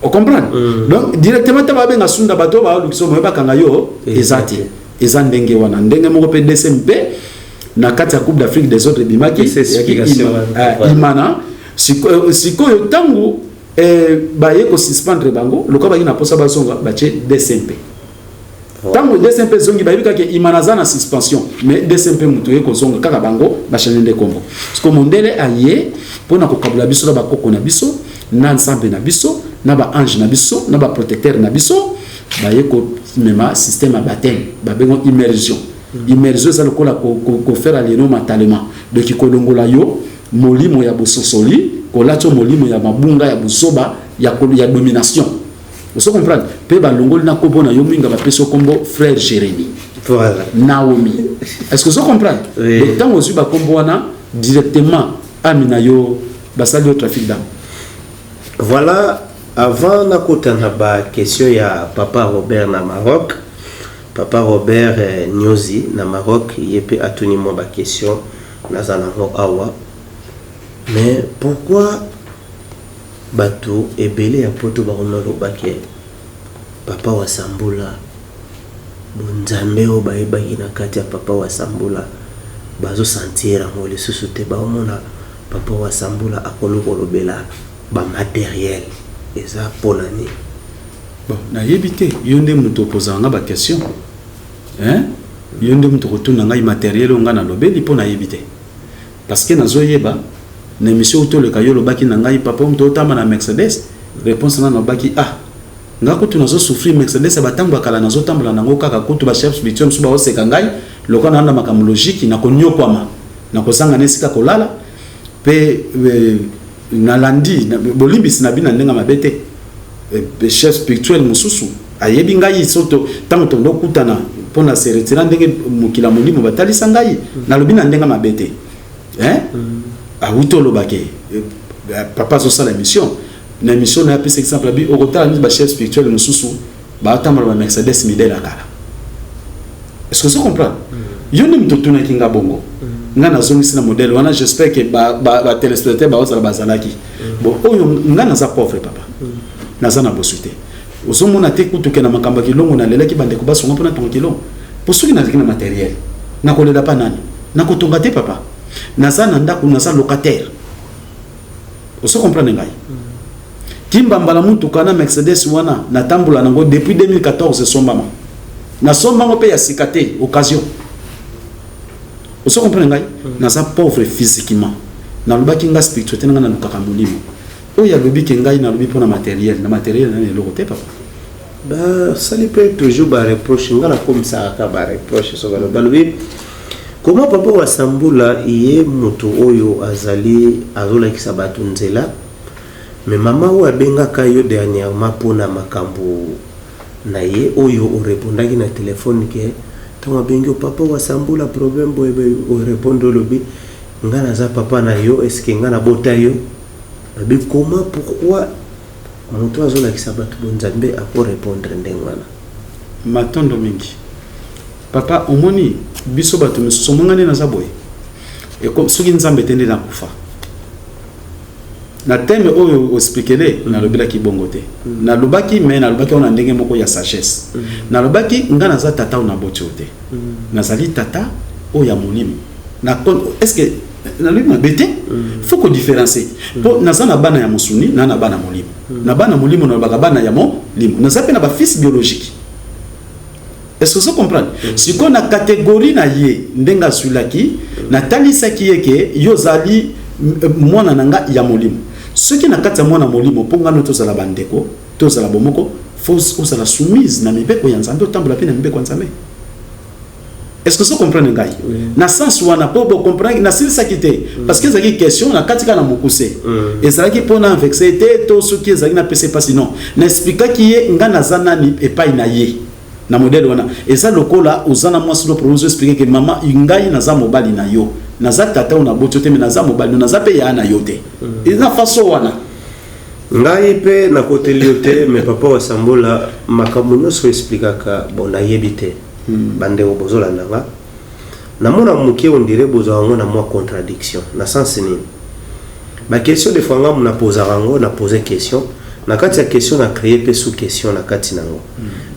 o comprendre. Donc directement tababenga sunda bato ba lukiso mo bakanga yo ezati eza ndenge wana ndenge moko pe DSMP na kati ya Coupe d'Afrique des autres bimaki imana sikoyo tangu baye ko suspendre bango lokola baki na posa bazonga bache DSMP tangu DSMP zongi babika ke imana za na suspension mais DSMP mutuye ko zonga kaka bango bachanende kombo parce que mondele aye pona ko kabula biso na bakoko na biso na ensemble na biso na ba ange na biso na ba protecteur na biso baye ko mema système à baptême babengo immersion. Immersion ça lokola ko faire alieno mentalement donc ko longola yo molimo ya bososoli ko lato molimo ya mabunga ya busoba ya domination. Vous comprenez? Pe ba longoli na ko bona yo minga ba peso kombo frère Jérémy. Voilà. Naomi. Est-ce que vous comprenez? Oui. Donc tant ozu ba kombo wana directement amina yo basali au trafic d'âme. Voilà, avant na kotana ba question ya papa Robert na Maroc. Papa Robert Nyozi na Maroc yepe atuni mo ba question nazana ngo awa. Mais pourquoi bato ebele ya poto ba romelo baké papa wa Sambula bonzambe o baeba ina kati ya papa wa Sambula bazo sentir ngo le susute ba omona papa wa Sambula akolo kolobela ba matériel eza polani. Bon, na yebite yonde muto posanga ba question. Hein? Yonde muto retourna ngai matériel nga na lobeli po na yebite. Parce que nazo yeba na émission auto le kayo lobaki na ngai papa muto tama na Mercedes réponse na lobaki ah ngako tu nazo souffrir Mercedes batango kala nazo tambula nango kaka kutu ba chef spirituel suba oseka ngai lokana na makamu logique na konyokwama na kozanga nesika kolala pe na landi bolimbisi na bina ndenga mabete chef spirituel mususu ayebi ngai soto tango tondo kutana pona se retirer ndenge mukila molimo batalisa ngai na lobina ndenga mabete hein awuto lobake papa zo sala émission na émission na pese exemple bi au retard ni ba chef spirituel mususu ba tamara ba Mercedes midela kala. Est-ce que vous comprenez? Yoni mtotuna kinga bongo nga na zongi na modèle wana j'espère que ba téléspectateur ba osala bazalaki bon oyo nga na za pauvre papa na za na bosuté osomona te kutuke na makamba kilongo na lelaki bande ko basonga pona tonga kilongo posuki na zikina matériel na kolela pa nani na kotonga te papa na za na ndako na za locataire oso comprendre ngai kimba mbala mutu kana Mercedes wana na tambula nango depuis 2014 sombama na sombango pe ya sikate occasion. Vous comprenez ngai na za pauvre physiquement na lobaki nga spiritualité nga na lukaka molimo o ya lobi ke ngai na lobi pona matériel na matériel na le côté papa bah ça lui peut toujours ba reproche ngala comme ça ka ba reproche so ba lobi comment papa wa Sambula iye moto oyo azali azola kisabatu nzela mais mama wa benga kayo dernièrement pona makambo na ye oyo o répondaki na téléphone ke tama bengi papa wa Sambula problème boyebe o répondre lobi ngana za papa na yo est-ce que ngana bota yo mais comment pourquoi moto azola kisabatu bonzambe ako répondre ndengwana matondo mingi papa omoni biso batu musomongane na zaboy et comme soki nzambe tende na kufa na teme oyo expliquer na lobela ki bongote na lobaki mais na lobaki on ndenge moko ya sagesse na lobaki ngana za tata na bochote na zali tata o ya molimo na est-ce que na lobima bete faut qu'on différencie po na za na bana ya musuni na bana molimo na bana molimo na bana ya molimo na zape na ba fils biologique. Est-ce que vous comprenez? Si qu'on a catégorie na ye ndenga sulaki na talisaki yeke yozali mwana nanga ya molimo ceux qui na kata mwana molimo ponga no tozala bandeko tozala bomoko faut osala soumise na mibeko ya nzambe otambola pe na mibeko ya nzambe est-ce que vous comprenez ngai na sens wana po bo comprendre na silisa kité parce que ezaki question na katika na mokuse ezalaki pona vexé te to soki ezaki na pese pas sinon na expliquer ki ye ngana zana ni epai na ye na modèle wana eza lokola ozana mwasi lo proposé expliquer que maman ngai na za mobali na yo na za tata ona boto te mais na za mobali na za pe ya na yo te eza façon wana ngai pe na côté lioté mais papa wa sambola makambo nyonso expliquaka bon na yebite bande obozola nanga na mona muke on dirait bozo na moi contradiction na sens ni ma question de fois ngam na poser rango na poser question na kati ya question na créer pe sous question na kati nango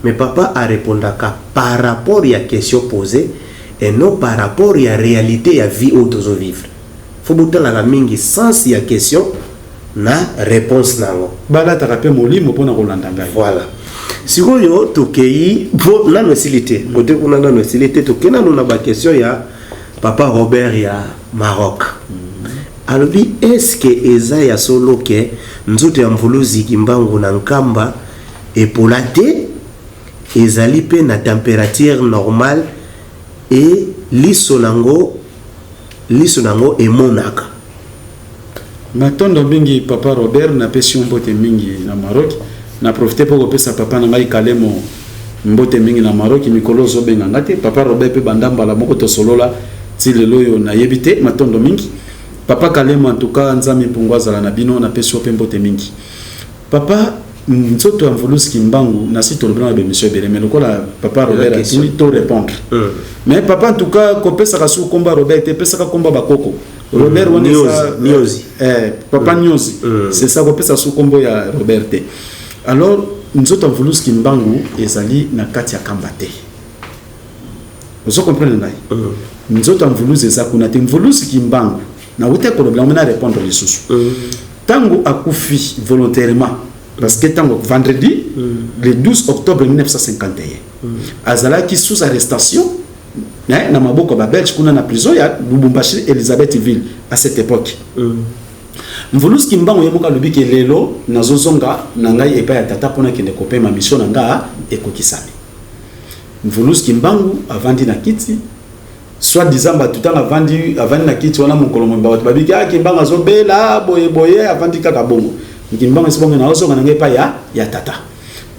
mais papa a répondaka par rapport à question posée et non par rapport à la réalité à vie auto vivre faut botter la mingi sens ya question na réponse nango bala tarape molimo pona kolanda ngai voilà sikoyo tokei bo na facilité côté kuna na facilité tokena na ba question ya papa Robert ya Maroc alors est-ce que eza ya solo ke nzoto ya mvuluzi kimbangu na nkamba epolate ezali pe na température normale et lisonango emonaka matondo mingi papa Robert na pesi mbote mingi na Maroc na profiter pour pesa papa na ngai kalemo mbote mingi na Maroc mikolo zo benga ngate papa Robert pe bandamba la moko to solola ti lelo yo na yebite matondo mingi papa kalemo en tout cas nzami pungwaza la na bino na pesi pe mbote mingi papa nzoto ya mvuluski mbangu na sito lobana be monsieur Bereme lokola papa Robert a tini to répondre mais papa en tout cas ko pesa ka su komba Robert te pesa ka komba bakoko Robert woni sa Nyozi papa Nyozi c'est ça ko pesa su kombo ya Robert te alors nzoto mvuluski mbangu ezali na kati ya kambate vous comprenez ngai nzoto mvuluzi za kuna te mvuluski mbangu na wote problème na répondre les sous tango akufi volontairement parce que tango vendredi le 12 octobre 1951 azalaki sous arrestation na maboko ba Belge kuna na prison ya Lubumbashi Elisabethville à cette époque mvuluski mbango yemoka lobiki lelo nazozonga na ngai epa ya tata pona kende kopema mission na nga ekokisami mvuluski mbangu avandi na kiti soit disant batutanga avandi na kiti wana mokolo mba babiki akimbanga zobela boye avandi kaka bongo ngimbanga sibongo na ozonga na ngai epa ya tata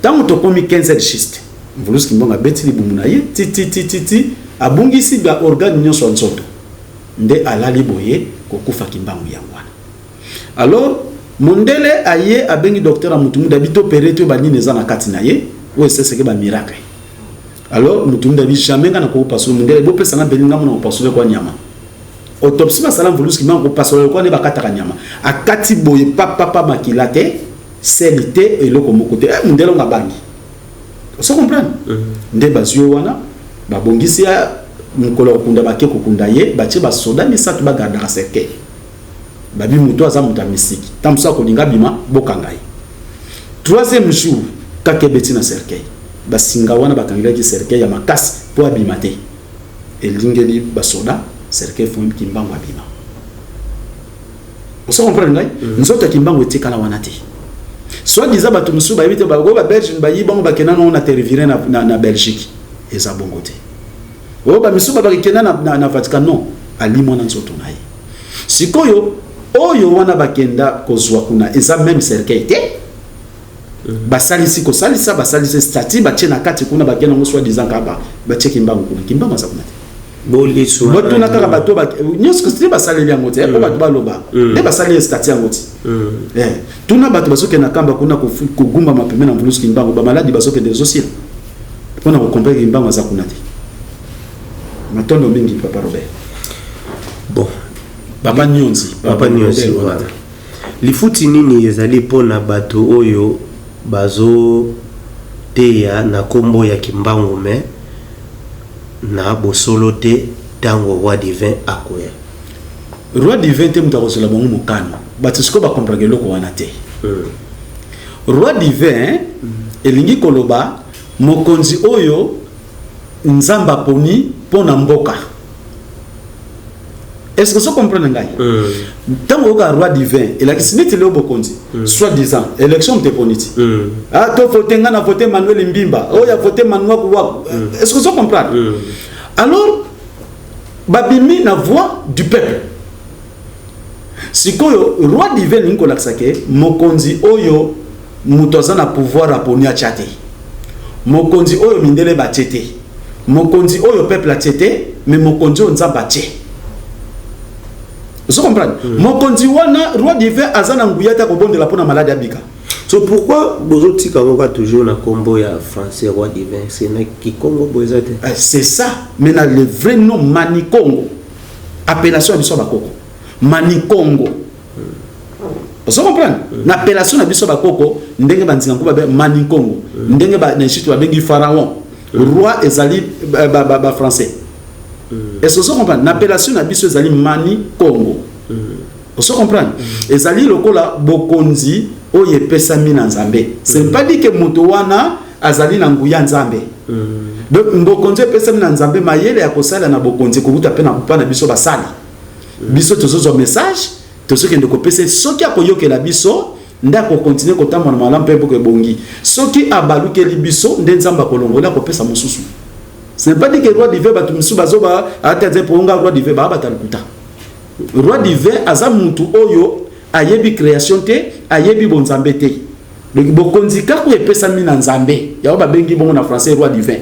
tango tokomi 15 schiste mvuluski mbango abeti libumu na ye ti abungisi ba organe nyonso nzoto nde alali boye kokufa kimbangu yangwana alors mondele aye abengi docteur amutumu dabito opéré banini eza na kati na ye o seseke ba miracle alors mutumu dabi jamais kana ko passer mondele bo pesa na belinga mona ko passer kwa nyama autopsie ba salam voluski man ko passer kwa ne bakata ka nyama akati boye papa makilate selité et loko mokote mondele nga bangi on comprendre nde bazio wana babongisi ya mukolo okunda bake kokunda ye batie ba soda misatu ba garda ka cercueil babi muto aza muta misiki tamsa ko linga bima bokangai troisième jour kakebeti na cercueil basinga wana bakangila ki cercueil ya makasi po abimate elingeli ba soda cercueil fo kimbango abima on se comprend ngai nzoto kimbango etikala wana te soit disant bato musu ba yibite ba go ba Belge ba yibango bakena no na territoire na Belgique eza bongo te o ba misu ba bakena na Vatican non ali mona nzoto naye sikoyo oyo wana bakenda kozwa kuna eza même cercueil te basalisi ko salisa basalisi stati ba tena kati kuna bakena ngo soit disant kaba ba cheki mbangu kuna kimbanga za kuna boli so boto na kaka bato ba nyos ko stri basaleli yango te ba bato baloba e basaleli stati yango te tuna bato basoke na kamba kuna ko gumba mapeme na mvuluski mbangu ba maladi basoke des sociaux pona ko comprendre mbangu za kuna te matondo mingi papa Robert bon papa Nyonzi voilà lifuti nini ezali pona bato oyo bazo teya na kombo ya kimbangu me na bosolo te tango roi divin akoya roi divin te muta kosola bongo mokano bato siko ba comprendre loko wana te roi divin elingi koloba mokonzi oyo nzamba poni pona mboka. Est-ce que vous comprenez? Tant que le roi divin, il a décidé de le bokonzi, soit disant, élection de poniti. Ah, tu voté Manuel Mbimba, oh, il a voté Manuel Kouak. Est-ce que vous comprenez? Alors babimi na voix du peuple. Sikoyo roi divin ninko laksake mokonzi oyo mutoza na pouvoir aponia chate. Mokonzi oyo mindele ba chete. Mokonzi oyo peuple a chete mais mokonzi on nzamba che. Vous comprenez? Mokonzi wana roi divin azana nguyata ko bonde la pona malade abika. So pourquoi Bozoti Kamoka toujours na combo ya français roi divin? C'est na Kikongo Bozate. C'est ça. Maintenant le vrai nom Manikongo. Appellation à biso bakoko. Manikongo. Vous comprenez? L'appellation à biso bakoko ndenge banzinga ko ba Manikongo. Ndenge ba na chitu ba bengi pharaon. Roi ezali ba français. Est-ce que vous comprenez? L'appellation à biso ezali Manikongo. Vous comprenez? Ezali lokola bokonzi oye pesa mina nzambe. C'est pas dit que moto wana azali na nguya nzambe. Donc bokonzi pesa mina nzambe mayele ya kosala na bokonzi ko buta pena kupana biso basali. Biso tozozo message, tozo kende ko pesa soki akoyokela biso ndako continuer ko tamona malampe pour bongi. Soki abaluke libiso nde nzamba kolongola ko pesa mususu. Ce n'est pas dit que roi divin batu musu bazoba ataze ponga roi divin ba batalukuta. Roi divin aza muntu oyo ayebi création te ayebi bonzambe te. Donc bokonzi kako epesa mina nzambe ya ba bengi bongo na français roi divin.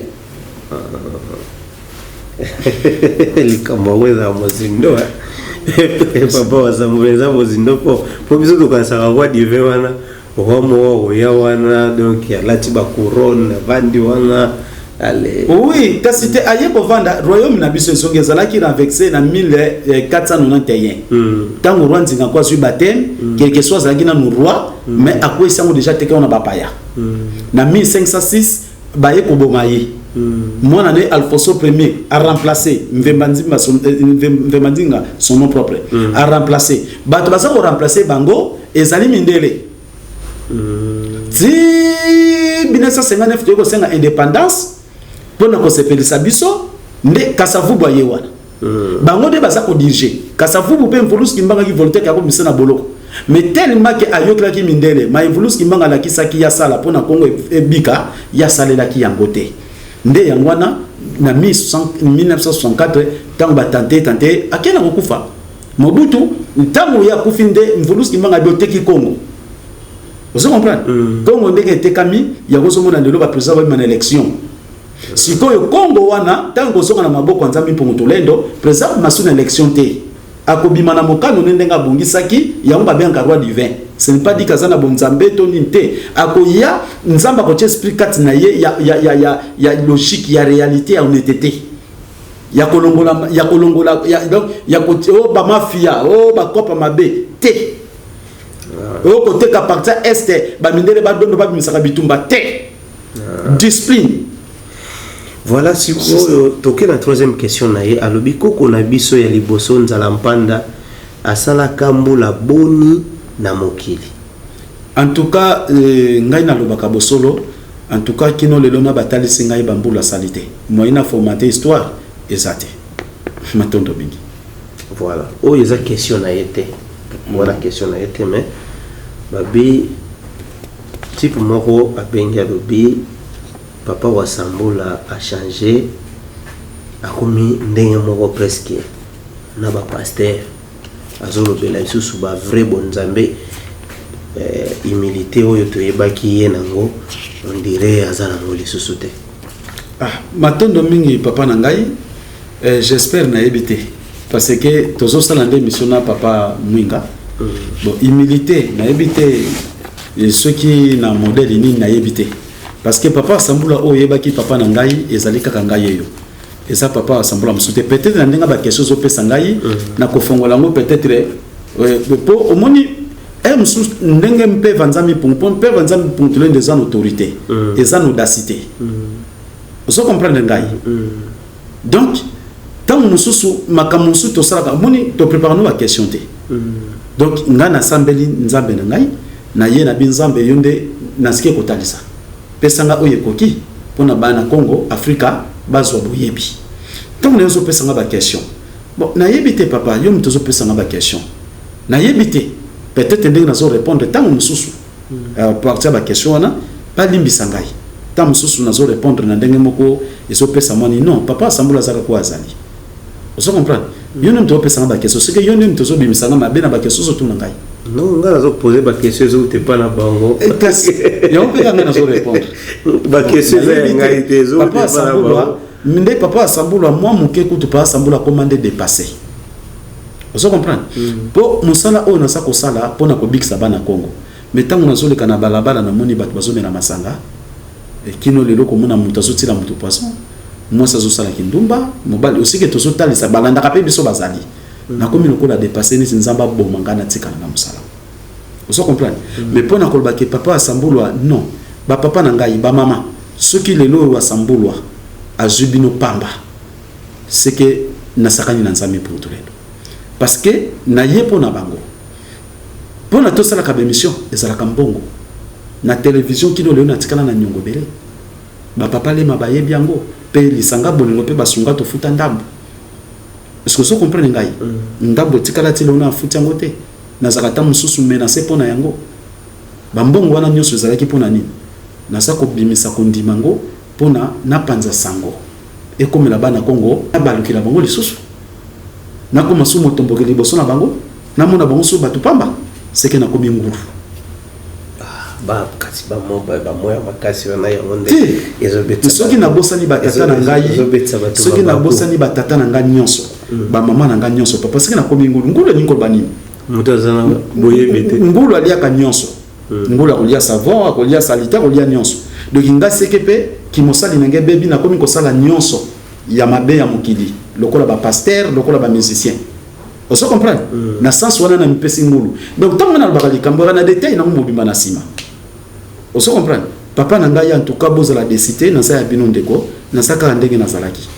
Likambo weza mozindo papa wasambueza mozindo po biso to kasaka roi divin wana romo ya wana donc ya lati ba couronne vandi wana. Allez. Oui, kasi te aye ko vanda royaume na biso songe zalaki na vexé na 1491. Tango roi nzinga kwa su baptême, quelque chose zalaki na roi, mais à quoi sango déjà te na bapaya. Na 1506 baye ko bomaye. Mon année Alfonso Ier a remplacé Mvembandinga son nom propre. A remplacé. Bato basa ko remplacer bango ezali mindele. Si 1959 tu as indépendance pour na ko sepelisa biso nde Kasavubu aye wana. Bango de basa ko diriger. Kasavubu pe mvulus kimbanga ki volonté ka ko misana boloko. Mais tellement que ayokla ki mindele, ma mvulus kimbanga la kisaki ya sala pona Kongo ebika ya salela ki yangote. Nde yangwana na 1964 tango ba tenter akena kokufa. Mobutu tango ya kufinde mvulus kimbanga bioteki Kongo. Vous comprenez? Congo ndenge tekami ya kozomona lelo ba président ba élection. Sikoyo Congo wana tango zonga na maboko nzambi mpo mutolendo président masuna élection te. Akobima na mokano ndenga bongisaki ya ngba benga roi divin. Ce n'est pas dit kazana bonzambe to ninte. Akoya nzamba ko explique kat na ye ya logique ya réalité ya honnêteté. Ya kolongola ya ko o ba mafia o ba kopa mabe te. Au côté qu'à partir est bamindele badondo babimisaka bitumba te. Discipline. Voilà si toke la troisième question naie alobi koko na biso ya liboso nzala mpanda asala kambo la boni na mokili. En tout cas ngai na lobaka bosolo en tout cas kino lelo na batali singai bambula salite. Moyena formater histoire ezate. Matondo bingi. Voilà. Oh yeza question na été. Voilà question na été mais babi type moko abengi alobi papa Wasambula a changé a commis ndenge moko presque na ba pasteur azolobela isusu ba vrai bonzambe humilité oyo toyebaki ye nango on dirait azana ngo lisusu te. Matondo mingi papa na ngai j'espère na ebité parce que tozo sala nde mission na papa Mwinga. Bon, humilité, na évité ceux qui na modèle ni na évité parce que papa Sambula o yeba ki papa na ngai ezali kaka ngai yo et ça papa Sambula msute peut-être na ndenga ba quelque chose au pesa ngai na ko fongola ngo peut-être pour au moni msu ndenge mpe vanzami mpe vanzami ponctuler des autorités et ça audacité vous comprenez ngai donc tant mususu makamusu to sala moni to prépare nous la question te. Donc ngana sambeli nzambe na ngai na ye na binzambe yonde nasike kotalisa pesanga oye koki pona bana Congo Afrika bazwa boyebi donc nezo pesanga ba question bon na yebite papa yo mtozo pesanga ba question na yebite peut-être ndenge nazo répondre tant mususu partir ba question wana pas limbisa ngai tant mosusu nazo répondre na ndenge moko ezopesa moni non papa asambula azaka ko azali ozo comprendre yo nem to pesa na question c'est que yo nem to zo bimisa na mabe na ba question zo tuna ngai non nga nazo poser ba question zo te pas na bango yo pe nga nazo répondre ba question za ngai te zo te pas na bango minde papa asambula moi moke kutu pa asambula commande dépasser ozo comprendre po musala o na sa ko sala pona ko bikisa bana Congo mais tango nazo le kana balabala na moni bato bazo mena masanga et kino lelo ko mona mutu azo tila mutu poisson moi ça zo sala kindumba mobali aussi que tozo talisa balanda ka pe biso bazali na komi lokola dépasser ni nzamba bomanga na tika na musala ozo comprendre mais pona ko ba ke papa asambulwa non ba papa na ngai ba mama soki lelo wa sambulwa azubino pamba c'est que nasakani na nzambe pour tout lelo parce que na yepo na bango pona to sala ka émission ezala ka mbongo na télévision kino leo na tikala na nyongo bele ba papa le mabaye biango pe lisanga bolingo pe basunga to futa ndambo est-ce que vous comprenez ngai ndambo tikala ti leo na futa ngote na zakata mususu menacer pona yango ba mbongo wana nyoso ezala ki pona nini na sa ko bimisa ko ndimango pona na panza sango e komela bana Congo abalukila bango lisusu na ko masumo tombokeli boso na bango na mona bango so batu pamba c'est que na komi nguru ba kasi ba mo ba moya makasi wana ya onde ezobetsa soki na bosani ba tata na ngai soki na bosani ba tata na ngai nyonso ba mama na ngai nyonso papa soki na komi nguru ngulu ni ko banini mutazana boye bete ngulu alia ka nyonso ngulu akolia savon akolia salita akolia nyonso donc nga sekepe ki mosali na ngai bebi na komi ko sala nyonso ya mabe ya mokili lokola ba pasteur lokola ba musicien oso comprendre na sens wana na mipesi ngulu donc tant na bakali kambora na détail na mobimba na sima oso comprendre papa na ngai en tout cas bozala décider na sa ya bino ndeko na saka ndenge na zalaki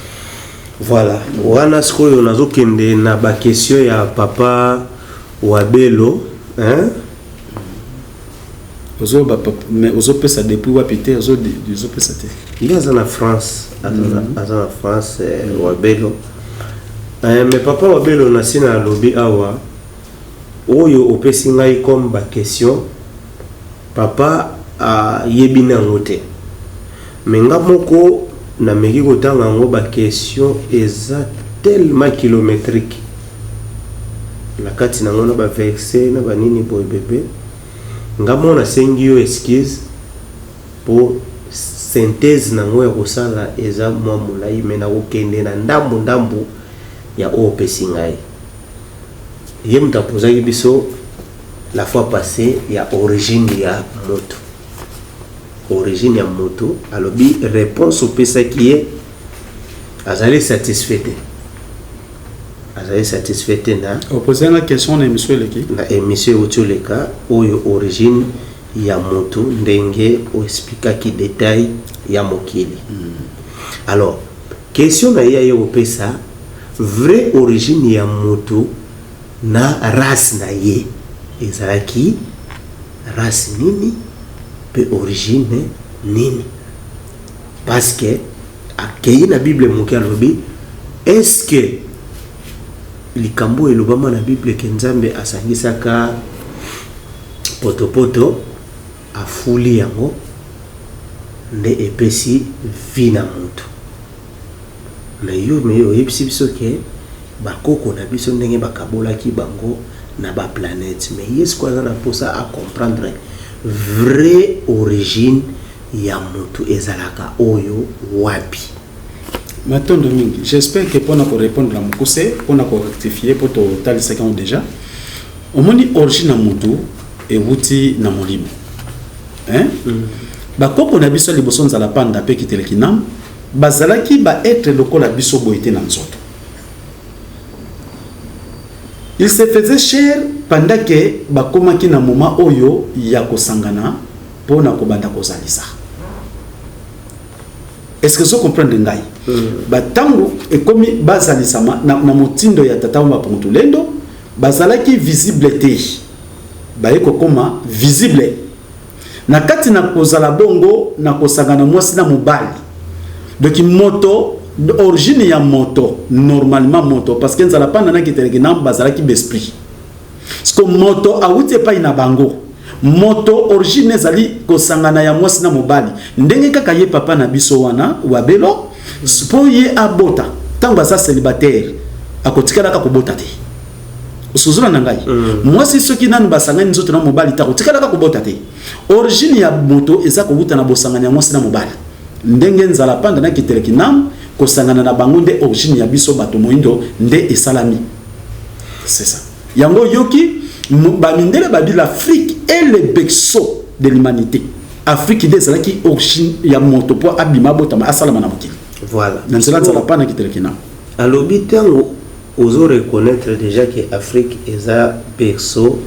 voilà wana skoyo nazo kende na ba question ya papa Wabelo hein ozo ba mais ozo pesa depuis wapité ozo pesa te il est en France en France Wabelo mais papa Wabelo na sina lobby awa oyo opesi ngai comme ba question papa yebina ngote mais nga moko na meki kotanga ngo ba question eza tellement kilométrique la kati na ngona ba verset na ba nini boy bébé nga mona sengi yo excuse pour synthèse na ngo ya kosala eza mwa mulai mena kokende na ndambu ya opesi ngai ye mtapoza biso la fois passée ya origine ya moto origine ya moto alobi réponse au pesa qui est azali satisfait na opposer la question na monsieur leki na émission otoleka oyo origine ya moto ndenge o expliquer ki détail ya mokili alors question na ya yo pesa vraie origine ya moto na race na ye ezalaki race nini pe origine nini parce que akei na Bible moki alobi est-ce que likambo elobama na Bible ke Nzambe asangisaka potopoto afuli yango nde epesi vina moto mais yo yebisi biso ke bakoko na biso ndenge bakabolaki bango na ba planète mais yes quoi na posa à comprendre vraie origine ya moto ezalaka oyo wapi matondo mingi j'espère que pour répondre à mon conseil pour rectifier pour to talisa quand déjà au moni origine ya moto et wuti na molimo hein bakoko na biso liboso nzala panda pe kiteleki nam bazalaki ba être lokola biso boité na nzoto. Il se faisait cher pendant que bakomaki na moment oyo ya kosangana pona kobanda kozalisa. Est-ce que vous comprenez ngai? Batango et comme bazalisama na motindo ya tata wa pontulendo bazalaki visible te. Baeko koma visible. Na kati na kozala bongo na kosangana mwasi na mobali. Donc moto d'origine ya moto normalement moto parce que nzala pa nana ki teleki na bazala ki besprit. Parce que moto awuti pa ina bango. moto origine ezali kosangana ya mwasi na mobali ndenge kaka ye papa na biso wana wabelo po ye abota tango asa célibataire akotikala ka kobota te osuzuna na ngai mwasi soki nanu basangani nzoto na mobali ta kotikala ka kobota te origine ya moto eza kobuta na bosangana ya mwasi na mobali ndenge nzala panda na kiteleki nam kosangana na bango nde origine ya biso bato moindo nde esalami c'est ça yango yoki bamindele babi l'Afrique est le berceau de l'humanité. Afrique ide ezalaki origine ya moto po abima botama asalama na mokili. Voilà. Dans cela ça va pas na kitelekina. Alors bitango ozo reconnaître déjà que Afrique est un berceau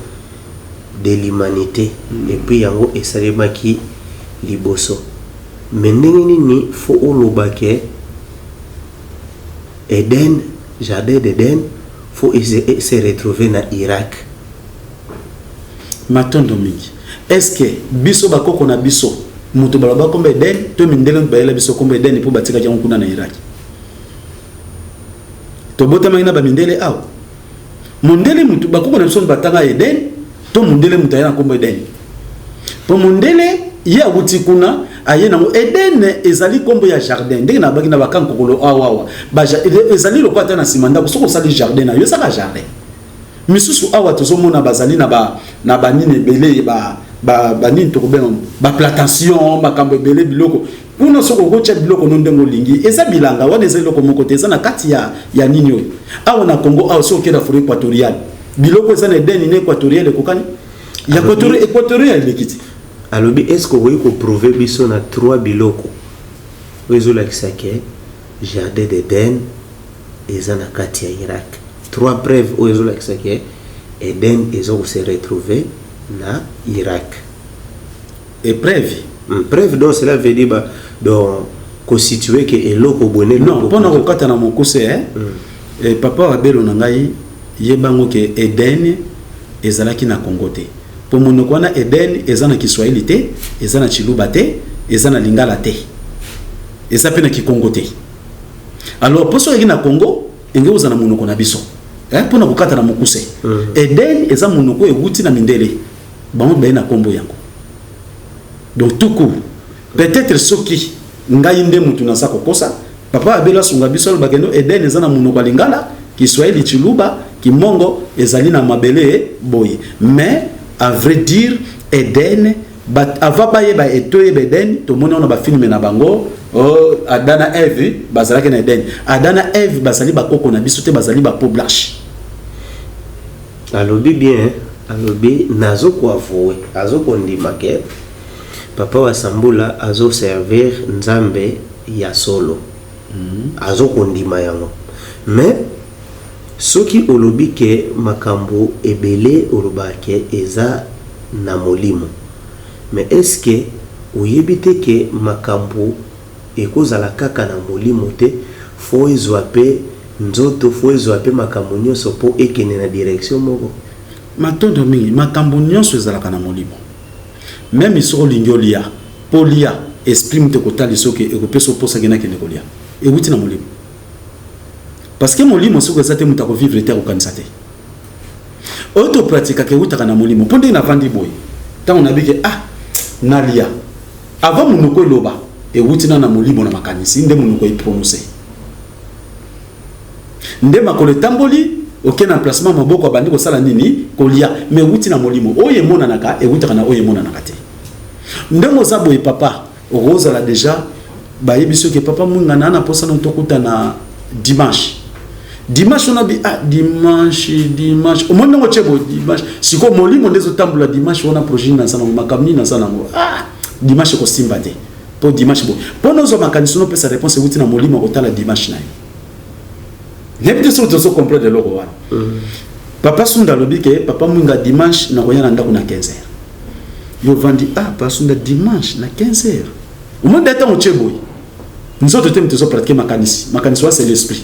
de l'humanité et puis yango esalemaki liboso. Mais ndenge nini fo olobake Eden, jardin d'Eden, faut se retrouver na Irak. Matondo mingi. Est-ce que biso bakoko na biso muto balaba komba Eden to mindele bayela biso komba Eden pour batika jango kuna na Irak. To bota mangina ba mindele aw. Mundele muto bakoko na biso batanga Eden to mundele muto yana komba Eden. Po mundele ya wuti kuna ayena mo Eden ezali kombo ya jardin ndenge na baki na bakankokolo awa ba ezali lokata na simanda soko sali jardin na yo saka jardin misusu awa tozomona bazali na ba nini belé ba nini to kobenga ba plantation makambo belé biloko kuna soko kocha biloko no ndengo lingi eza bilanga wana eza loko moko te eza na kati ya nini oyo awa na Congo awa soko keda forêt équatoriale biloko eza na Eden ni équatoriale kokani ya équatoriale lekiti. Alors, est-ce que vous pouvez prouver biso na 3 biloko? Vous la kisake jardin d'Eden eza na kati ya Irak. 3 preuves vous la kisake Eden ezo se retrouver na Irak. Et preuve. Preuve donc cela veut dire donc constituer que eloko boné non pona kokata na mokuse et papa wa belo na ngai yebango ke Eden ezalaki na Congo te. Pour mon kwana Eden ezana Kiswahili te, ezana Chiluba te, ezana Lingala te. Eza pe na Kikongo te. Alors poso yaki na Congo, enge uzana monoko na biso. Pona kokata na mokuse. Eden eza monoko ewuti na mindele. Bango ba na kombo yango. Donc tout coup, peut-être soki ngai nde mutu na sako kosa, papa abela sunga biso bakendo Eden ezana monoko Lingala, Kiswahili Chiluba, Kimongo ezali na mabele boye. Mais à vrai dire Eden avant baye ba etoye Eden to mona na ba film na bango Adana Eve bazalaki na Eden Adana Eve bazali ba koko na biso te bazali ba peau blanche alobi bien alobi nazo ko avouer azo ko ndima ke papa wa Sambula azo servir nzambe ya solo azo ko ndima yango mais soki olobi ke makambo ebele olobake eza na molimo mais est-ce que oyebite ke makambo ekozala kaka na molimo te fo ezwape nzoto fo ezwape makambo nyonso po ekene na direction moko matondo mingi makambo nyonso ezalaka na molimo même isoko lingiolia polia esprit mute kotali soki ekopeso posa gena kene kolia ewuti na molimo. Parce que molimo soko ezate muta ko vivre terre okanisa te. Auto pratique ke utaka na molimo. Ponde na vandi boy. Ta on abike nalia. Avant munoko loba e wutina na molimo na makanisi nde munoko e prononcer. Nde makole tamboli okena placement maboko abandi ko sala nini kolia mais wutina molimo. Oye mona naka e wutaka na oye mona naka te. Nde mozabo e papa roza la déjà ba yebiso ke papa munga na posa na tokuta na dimanche. Dimanche on a dit dimanche au monde ngochebo dimanche siko molimo ndezo tambula dimanche on a projet na sana makamni na sana dimanche ko simba te po dimanche bo pono zo makanisi no pesa réponse wuti na molimo ko tala dimanche na yo nebite so to comprendre loko wana papa sunda lobi ke papa munga dimanche na koyana ndako na 15h yo vandi papa sunda dimanche na 15h au monde eta ngochebo nzoto te mtezo pratiquer makanisi wa c'est l'esprit.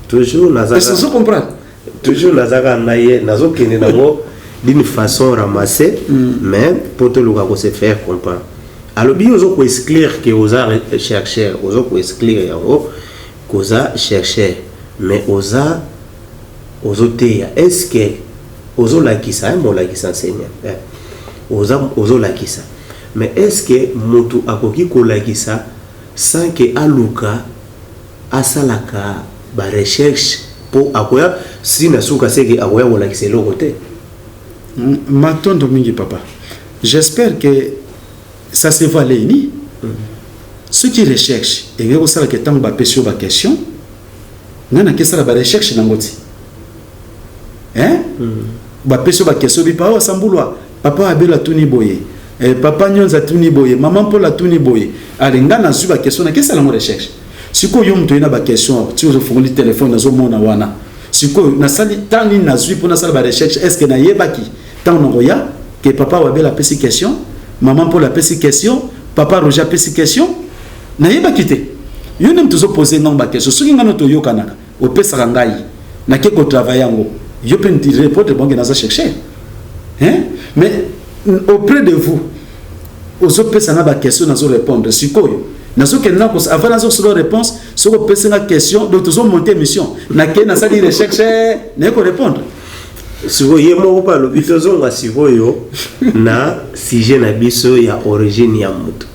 Toujours Lazara naye nazo kene nango d'une façon ramassée mais pour te le se faire comprendre. Alors bien ozo ko exclure que oza chercheur ozo ko exclure yango koza chercheur mais ozo te est-ce que ozolakisa molakisa enseignant ozolakisa mais est-ce que mutu akoki kolakisa sans que aluka asalaka ba recherche pour akoya sina suka seke akoya kolakisa eloko te? Matondo mingi papa, j'espère que ça se va léni. Ceux qui recherchent et que ça que tant ba question ba question nana que ça la ba recherche nangoti hein ba question ba question bi pa sambulwa papa abela tuni boye papa nyonza tuni boye maman pola tuni boye alinga na su ba question na que ça la recherche siko yo mto ina ba question tu zo funguli téléphone nazo mona wana siko na sali tani na zui pour na sala ba recherche est-ce que na yebaki tant no ya que papa wabela pesi question maman pola pesi question papa Roger pesi question na yeba kité yo nem toujours poser non ba question soki ngano to yo kanaka o pesa ngai na ke ko travailler ngo yo peut dire répondre bon na za chercher hein mais auprès de vous aux pesa na ba question na zo répondre sikoyo na zo ke na ko avant na zo sur réponse so ko pesa na question donc toujours monter mission na ke na ça dire recherche na ko répondre siko yemo pa lobito zo nga sikoyo na sujet na biso ya origine ya mutu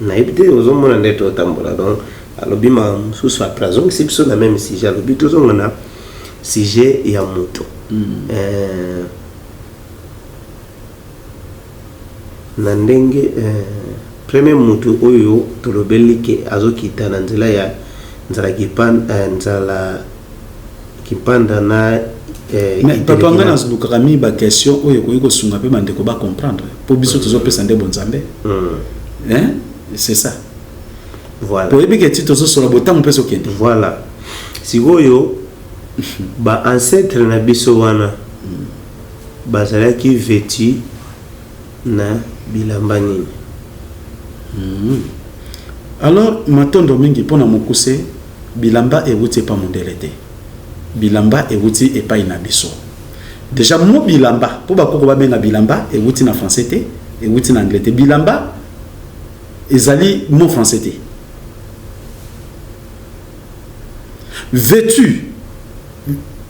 na ibite ozomona ndeto tambola donc alobima mususu après donc c'est biso na même sujet lobito zo nga na sujet ya mutu na ndenge premier mutu oyo tolobeli ke azokita na nzela ya nzala kipanda na mais papa ngana zuluka mi ba question oyo ko sunga pe mande ko ba comprendre pour biso tozo pesa nde bonzambe hein c'est ça voilà pour ebi que ti tozo sur la botam peso kende voilà sikoyo ba ancêtre na biso wana bazalaki vêtu na bilamba nini alors matondo mingi pona mokuse bilamba ewuti pa mondele te bilamba ewuti epai na biso déjà mo bilamba po bakoko ba benga bilamba ewuti na français te ewuti na anglais te bilamba ezali mot français te vêtu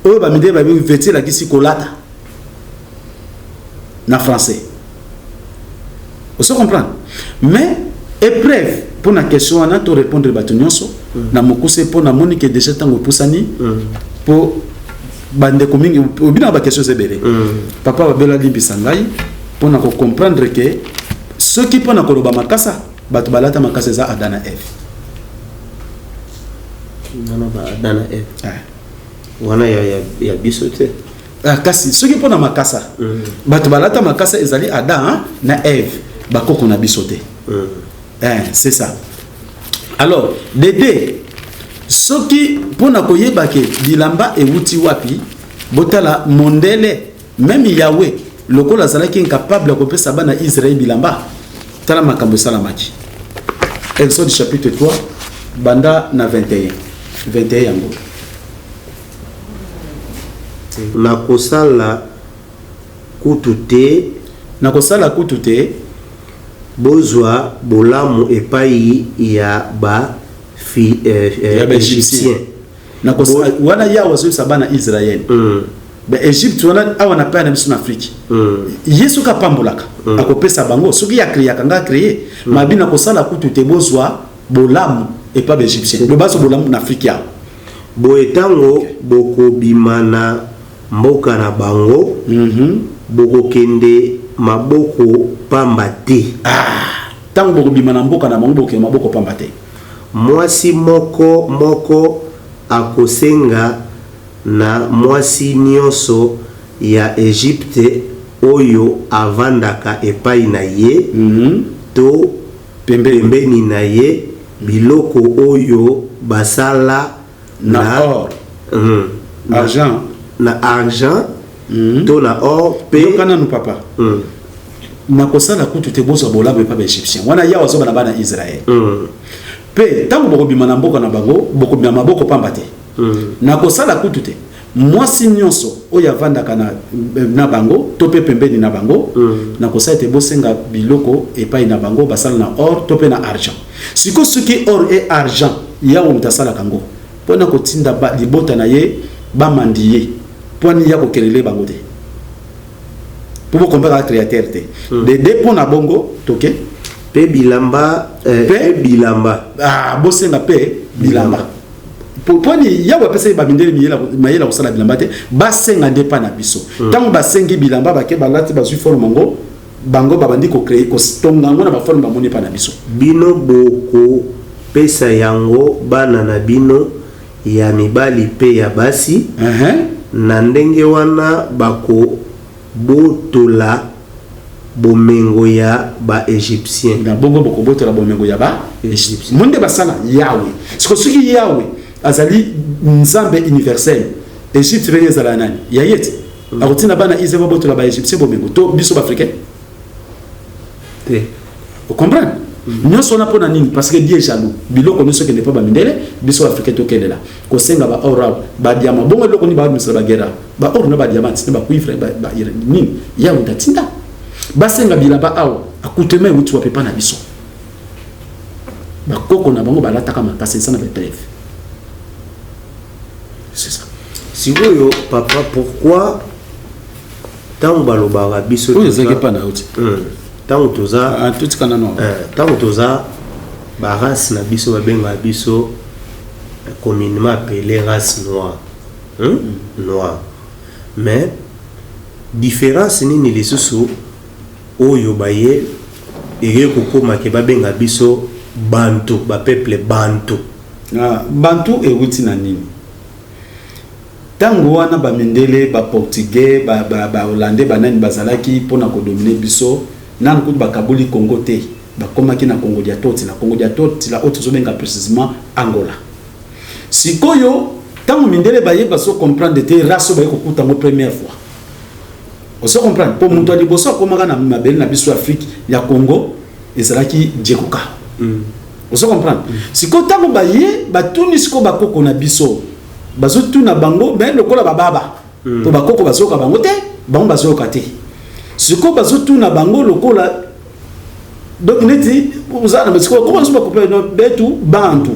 oyo ba mide ba vêtu la kisi kolata na français on se comprend mais épreuve pour la question on a to répondre bato nyonso na mokuse pour na monique déjà tango pusani pour bande komingi obina ba question zebele papa ba bela libisa ngai pour na comprendre que ceux qui pour na koloba makasa bato balata makasa za Adana Eve non ba Adana Eve wana ya biso te kasi ceux qui pour na makasa bato balata makasa ezali Adam na Eve bakoko na biso te c'est ça alors dédé ce qui pour na koyeba ke bilamba ewuti wapi botala mondele même Yahweh lokola zalaki incapable ko pesa bana Israël bilamba tala makambo salamaki Exode chapitre 3 banda na 21 yango na kosala kutu te bozwa bolamu epai ya ba égyptien na kosala wana ya wazo sabana Israël ba Egypte wana awana pa na biso na Afrique Yesu ka pambolaka akopesa bango soki ya créer kanga créer mabina kosala kutu te bozwa bolamu epai ba égyptien do baso bolamu na Afrique ya boetango boko bimana mboka na bango boko kende maboko pamba te tango boko bimana mboka na bango boko maboko pamba te mwasi moko akosenga na mwasi nyonso ya Egypte oyo avandaka epai na ye to pembeni na ye biloko oyo basala na or argent na argent to na or pe kana no papa na kosala kutu te bozo bola be pa ba égyptien wana ya wazo bana bana Israël pe tango boko bimana mboka na bango boko bima maboko pamba te na kosala kutu te mwasi nyonso oya vandaka na bango to pe pembeni na bango na kosala te bosenga biloko epai na bango basala na or to pe na argent siko soki or et argent ya o mutasala kango pona kotinda ba libota na ye ba mandiye pour n'y a pas kelele bangote pour vous comprendre la créateur de dépôt na bongo ok pe bilamba pe bilamba bosenga pe bilamba pour ni ya wa pesa ba mindele mayela ko sala bilamba te basenga ndepa na biso tango basengi bilamba ba ke balati ba forme ngo bango babandi ko créer ko stonga ngo na ba forme ba moni pa na biso bino boko pesa yango bana na bino ya mibali pe ya basi na ndenge wana bako botola bomengo ya ba égyptien na bongo boko botola bomengo ya ba égyptien monde basala yawe siko suki yawe azali nzambe universel Égypte vene zala nani ya yeti akotina bana izeba botola ba égyptien bomengo to biso ba africain te vous comprenez nous sommes pour nani parce que Dieu est jaloux biloko nous ce qui n'est pas bamindele biso africain to kelela ko senga ba ora ba diamant bongo loko ni ba misala ba gera ba or na ba diamant ba cuivre ba nini ya utatinda ba senga bilamba awa akuteme wuti wa pepa na biso ba koko na bango balata kama kasi sana ba bref c'est ça sikoyo papa pourquoi tant baloba biso oui c'est pas na uti tant toza tout kana no tant toza ba race na biso ba benga biso communément appelé race noire noire mais différence nini lisusu oyo baye eye kokoma ke ba benga biso bantu ba peuple bantu bantu e wuti na nini tango wana ba mindele ba portugais ba hollandais ba nani bazalaki pona ko dominer biso nan ko ba kabuli Congo te ba komaki na Congo dia toti na Congo dia toti la autre zobenga précisément Angola sikoyo tango mindele ba yeba so comprendre te raso ba ko kuta mo première fois on se comprendre pour muto ali boso komaka na mabele na biso Afrique ya Congo ezalaki djekoka on se comprendre sikoyo tango ba ye ba tuni siko ba koko na biso bazo tuna bango mais lokola bababa to bakoko bazoka bango te bango bazoka te siko bazo tuna bango lokola donc neti uzana basiko comment se couper no betu bantu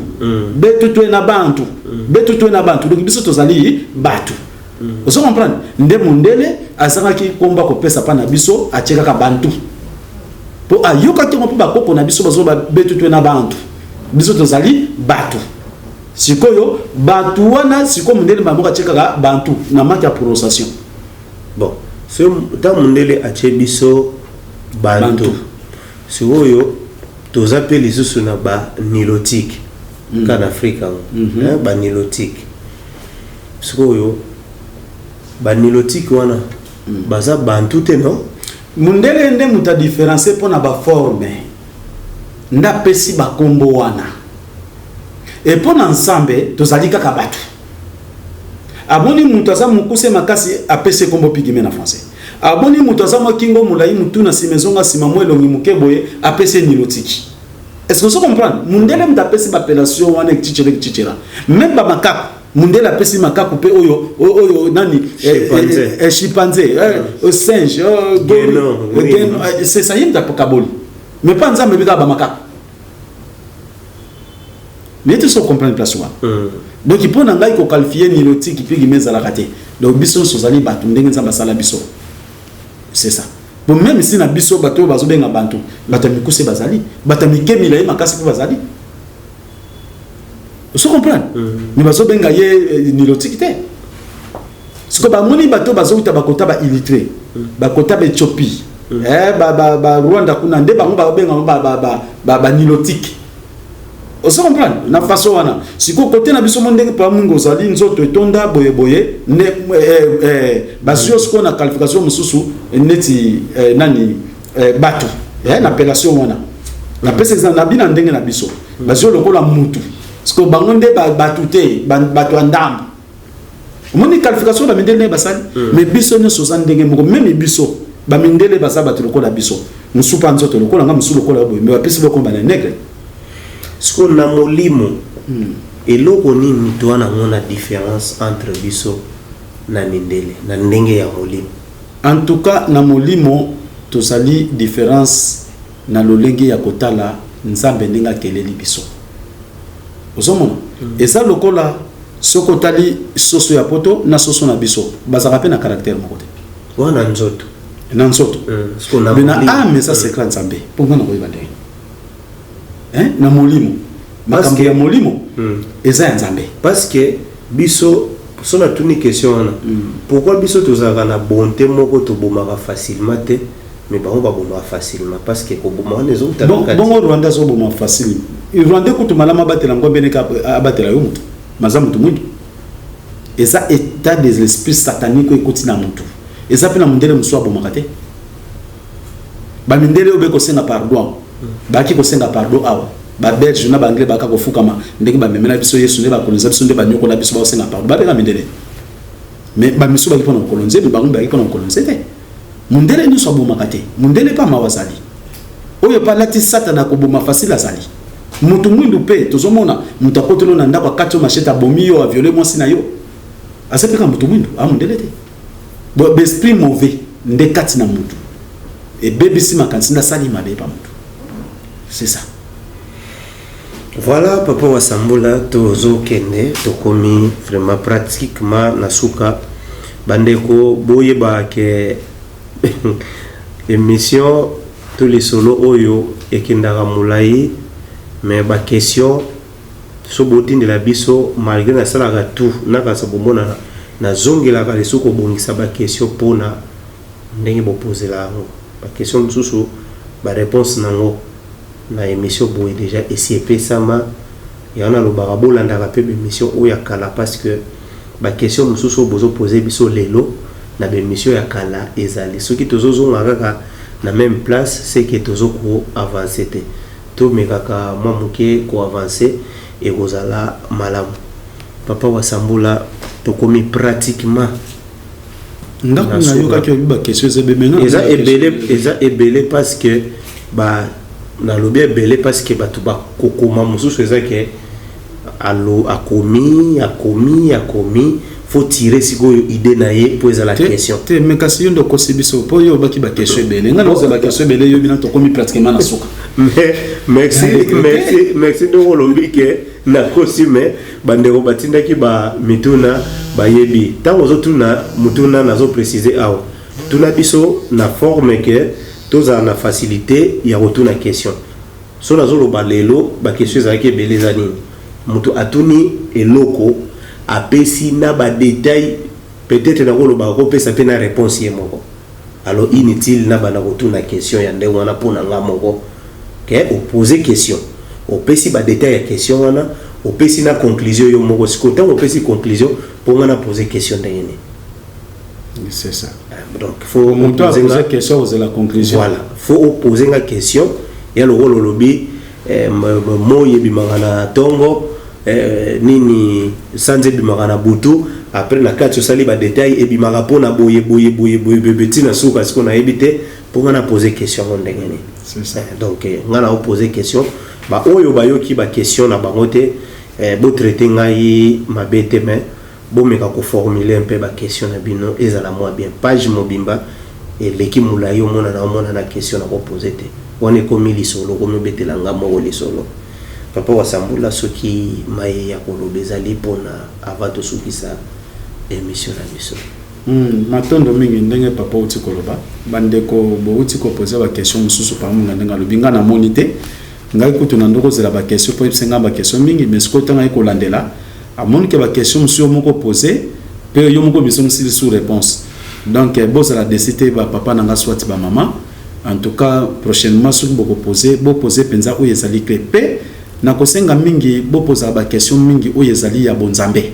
betu to na bantu betu to na bantu donc biso tozali batu oso comprendre nde mondele azanga ki komba ko pesa pa na biso acheka ka bantu po ayoka te mo bakoko na biso bazo betu to na bantu biso tozali batu sikoyo bantu wana siko mundele mamoka cheka bantu na maki ya prononciation bon so ta mundele ache biso bantu sikoyo toza pe lisusu na ba nilotique ka na Afrika ba nilotique sikoyo ba nilotique wana baza bantu te no mundele nde muta différencier pona ba forme nda pesi ba kombo wana et pour ensemble tozali kaka batu aboni mutu aza mukuse makasi apese kombo pigime na français aboni mutu aza mokingo mulai mutu na simezonga sima mwelongi mukeboye apese nilotiki est-ce que vous comprenez mundele mtapesi ba appellation wana chichera même ba makaku mundele apesi makaku pe oyo nani chimpanzé singe geno c'est ça yimta pokaboli mais pas nzambe bika ba makaku mais tu sais comprendre place wa donc il peut n'engager ko qualifier nilotique puis qui met à la raté donc biso sozali batu ndenge nzamba sala biso c'est ça bon même si na biso bato bazo benga bantu batami kuse bazali batami kemila makasi pe bazali vous comprenez mais bazo benga ye nilotique te siko ba moni bato bazo uta bakota ba illettré bakota ba Éthiopie ba Rwanda kuna nde bango ba benga ba nilotique on se comprend na façon wana siko côté na biso mondenge pa mungo zali nzoto etonda boye ne basio siko na qualification mususu neti nani batu na appellation wana na pesa na bina ndenge na biso basio lokola mutu siko bangonde batu te batu andambu moni qualification ba mindele basali mais biso ne sozan ndenge moko même biso ba mindele basa batu lokola biso musupa nzoto lokola nga musu lokola boye mais ba pesa lokola na nègre siko na molimo eloko nini to wana ngona différence entre biso na mindele na ndenge ya molimo en tout cas na molimo tozali différence na lolenge ya kotala nzambe ndenge akeleli biso ozomona et ça lokola soko tali soso ya poto na soso na biso bazaka pe na caractère moko te wana nzoto na nzoto mais na ame ça c'est grand Nzambe pour nga na koyeba ndenge hein na molimo makambo ya molimo eza ya Nzambe parce que biso so na tuni question wana pourquoi biso tozaka na bonté moko to bomaka facilement te mais bango ba bomaka facilement parce que ko bomaka nezo ta bon Rwanda zo bomaka facilement Rwanda ko to malama batela ngombe ne ka abatela yo mutu mazamu to mwingi eza état des esprits sataniques ekoti na mutu eza pe na mundele muso bomaka te ba mindele obeko senga pardon baki ko senga pardon awa ba belge na ba anglais baka ko fukama ndenge ba memela biso yesu ne ba kolonza biso nde ba nyoko na biso ba senga pardon ba be na mindele mais ba miso ba kipona kolonze ba ngombe ba kipona kolonze te mundele ni so bomaka te mundele pa mawazali oyo pa lati satana ko boma facile azali mutu mwindu pe tozomona mutu akotelo na ndako akati machete abomi yo a violer mwasi na yo asepeka mutu mwindu amundele te bo esprit mauvais nde kati na mutu et bébé si makansi na sali mabe pa mutu c'est ça. Voilà papa wa Sambula tozo kende to komi vraiment pratiquement na suka bandeko boye ba ke émission tous les solos oyo ekendaka mulai mais ba question so boti de la biso malgré na sala ka tout na ka sa bomona na zongela ka lesuko bongisa ba question pona ndenge bo poser la ba question mususu ba réponse nango na émission boye déjà SCP sama yana lo barabola ndaka pe émission oya kala parce que ba question mususu bozo poser biso lelo na ba émission ya kala ezali soki tozozo ngaka na même place c'est que tozo ko avancer te to mekaka mwa muke ko avancer et gozala malamu papa wa Sambula to komi pratiquement ndako na yoka ki ba question ze bemena eza ebele parce que ba na lobby ebele parce que ba to ba kokoma mususu eza ke allo akomi faut tirer siko idée na ye poser la question te mekasi yondo ko sibiso po yo baki ba question ebele ngana oza ba question ebele yo bina to komi pratiquement na suka merci de lobby ke na kosime bandeko batindaki ba mituna ba yebi tango zo tuna mutuna nazo préciser awa tuna biso na forme que toza na facilité ya retourna question so nazo lo balelo ba question za ke beleza nini mutu atuni eloko apesi na ba détail peut-être na ko lo ba ko pesa pe na réponse ye moko alors inutile na ba na retourna question ya ndenge wana pona nga moko ke opposer question opesi ba détail ya question wana opesi na conclusion yo moko siko tant opesi conclusion pour nga na poser question ndenge. C'est ça. Donc faut poser la question aux la conclusion. Voilà, faut poser la question et le rôle lobby mo yebi mangana tongo nini sanze bi mangana butu après la carte sali ba détail et bi marapona boye betina suka siko na ebité pour nga na poser question ndenge. C'est ça. Donc nga na poser question ba oyo ba yoki ba question na bangote bo traiter ngai mabete mais bon meka ko formuler un peu ba question na bino ezala moi bien page mobimba et l'équipe moulayo mona na question na ko poser te on est comme lisolo comme betela ngamo lisolo papa wa Sambula soki maye ya ko lobezali pona avant to sukisa émission na biso matondo mingi ndenge papa uti koloba bandeko bo uti ko poser ba question mususu pa munga ndanga lobinga na monité ngai kutu na ndoko zela ba question po ipsenga ba question mingi mais ko tanga ko landela à mon que la question sur mon posé peut yo moko biso msili sous réponse donc boss la décider ba papa nanga soit ba maman en tout cas prochainement sur boko poser penza o yezali clé na kosenga mingi bo poser ba question mingi o yezali ya bonzambe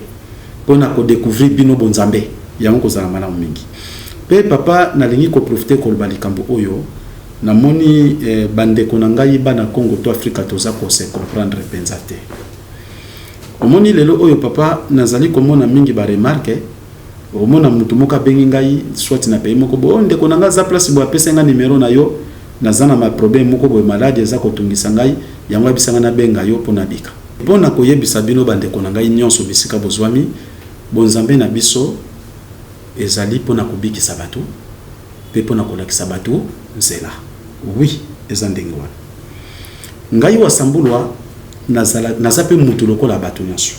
pona ko découvrir bino bonzambe ya moko za malamu mingi pe papa na lingi ko profiter ko balikambo oyo na moni bande konanga yiba na Congo to Afrika toza ko se comprendre penza te omoni lelo oyo papa nazali komona mingi ba remarque omona mutu moka bengi ngai soit na pays moko bo ndeko nanga za place bo apesa nga numéro na yo nazana ma problème moko bo malade za kotungisa ngai yango abisanga na benga yo pona bika pona koyebisa bino bandeko nanga nyonso bisika bozwami bonzambe na biso ezali pona kobikisa batu pe pona kolakisa batu nzela oui ezandenge wana ngai wa Sambulwa naza pe mutu lokola batu nyonso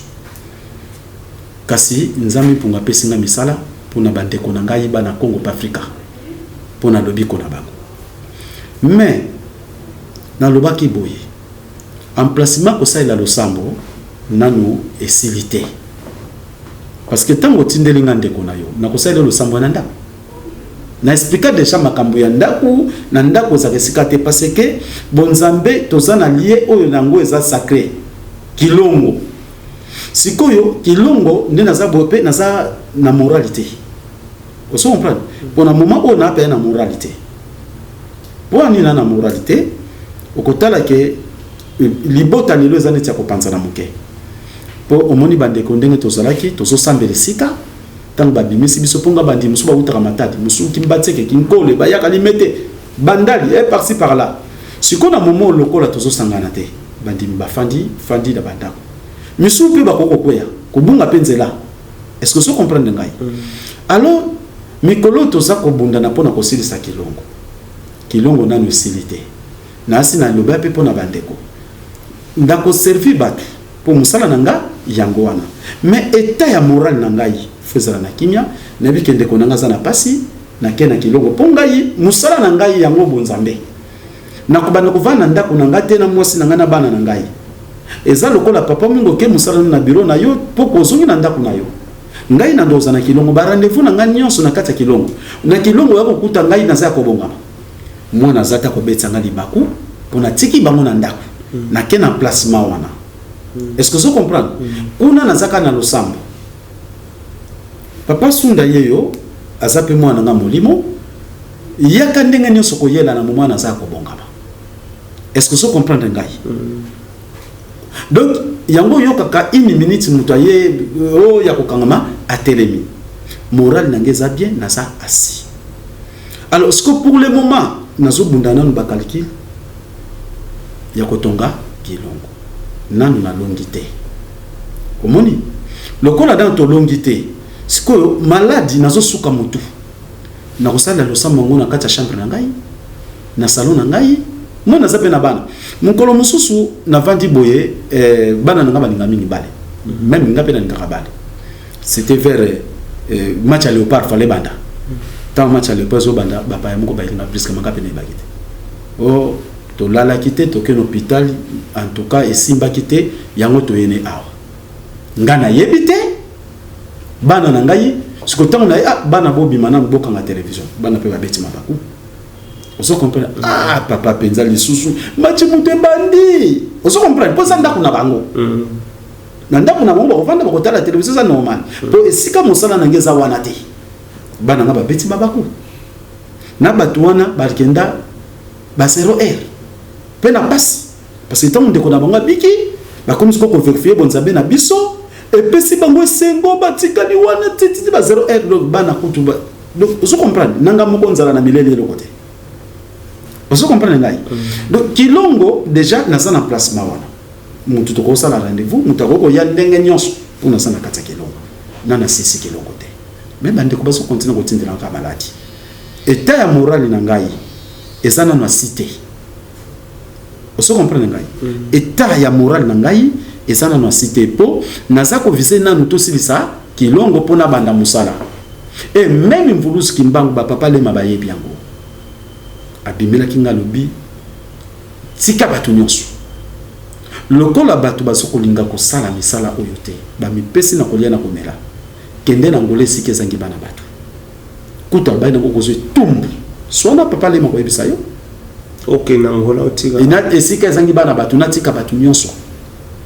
kasi nzambe mpunga pesinga misala pona bandeko na ngai bana Congo Afrika pona lobiko na bango mais na lobaki boye emplacement ko saila losambo nanu esilité parce que tango tindeli ndeko na yo na ko saila losambo na ndako na expliquer déjà makambo ya ndako na ndako za kesikate parce que bonzambe tozana lié oyo nango eza sacré kilongo sikoyo kilongo nde naza bope naza na moralité oso comprendre pour un moment on a peine na moralité pour ni na moralité okotala ke libota lelo ezane tia kopanza na moke po omoni bandeko ndenge tozalaki tozosambela sika tango babimisi biso ponga bandi musu ba utaka matadi musu kimbatseke kinkole bayaka limete bandali et par-ci par là siko na moment lokola tozosangana te bandi bafandi fandi da bandako misu pe bakoko koya kobunga penzela est-ce que vous comprenez ngai alors mikolo toza kobunda na pona kosilisa kilongo nanu silité na asina loba pe pona bandeko ndako servi batu pour musala nanga yango wana mais état ya moral na ngai fezala na kimia na bikende ko nanga za na pasi na kena kilongo pongai musala na ngai yango bonzambe na kobana kovana ndako na ngate na mwasi na ngana bana na ngai eza lokola papa mingo ke musala na bureau na yo poko zongi na ndako na yo ngai na ndoza na kilongo ba rendez-vous na ngani nyonso na kata kilongo na kilongo yako kuta ngai na za ko bongama mwana zata ko betsa ngali baku pona tiki bango na ndako na kena placement wana est-ce que vous comprenez kuna na zaka na losambo papa sunda yeyo azape mwana nga molimo yaka ndenge nyonso ko yela na mwana za ko bongama est-ce que vous comprenez ngai donc yango yokaka 1 minute mutaye o ya kokangama atelemi moral nangeza bien na ça assis alors est-ce que pour le moment nazo bundana ba calcul ya kotonga kilongo nanu na longité komoni lokola dans to longité siko maladie nazo suka mutu na kosala losamba ngo na kati ya chambre na ngai na salon na ngai mona zape na bana mukolo mususu na vandi boye bana nga balinga mingi bale même nga pe na ngaka bale c'était vers match à Léopard fallait banda tant match à Léopard zo banda papa ya moko balinga plus que manga pe na bagite oh to lala kité to ken hôpital en tout cas et simba kité yango to yene awa ngana yebite bana na ngai siko tango na bana bobi mana mboka na télévision bana pe babeti mabaku oso comprendre papa penza lisusu machi muté bandi oso comprendre posa ndako na bango na ndako na bango bakofanda bakotala télévision za normal to esika mosala na ngeza wana te bana nga babeti mabaku na batuana barkenda ba 0R pe na passe parce que tant ndeko na bango biki ba comme ko vérifier bonzabe na biso et puis si bango sengo batika ni wana titi ba 0R donc bana kutu ba donc oso comprendre nanga moko nzala na milele le côté. Vous comprenez ngai donc kilongo déjà na sana placement wana mutu to ko sala rendez-vous mutu ko ya ndenge nyonso pona sana kata kilongo nana sisi kilongo te même bande ko baso continuer ko tindela ka maladi état ya moral na ngai ezana na cité vous comprenez ngai état ya moral na ngai ezana na cité po naza ko viser nanu to silisa kilongo pona banda musala et même mvulusi kimbangu ba papa le mabaye biango abimela kinga lobi tika batu nyonso lokola batu basoko linga ko sala misala oyo te ba mipesi na kolia na komela kende na ngole sike zangi bana batu kuta ba na ko zwe tumbu sona papa le mako ebisa yo OK na ngola otika ina esika zangi bana batu na tika batu nyonso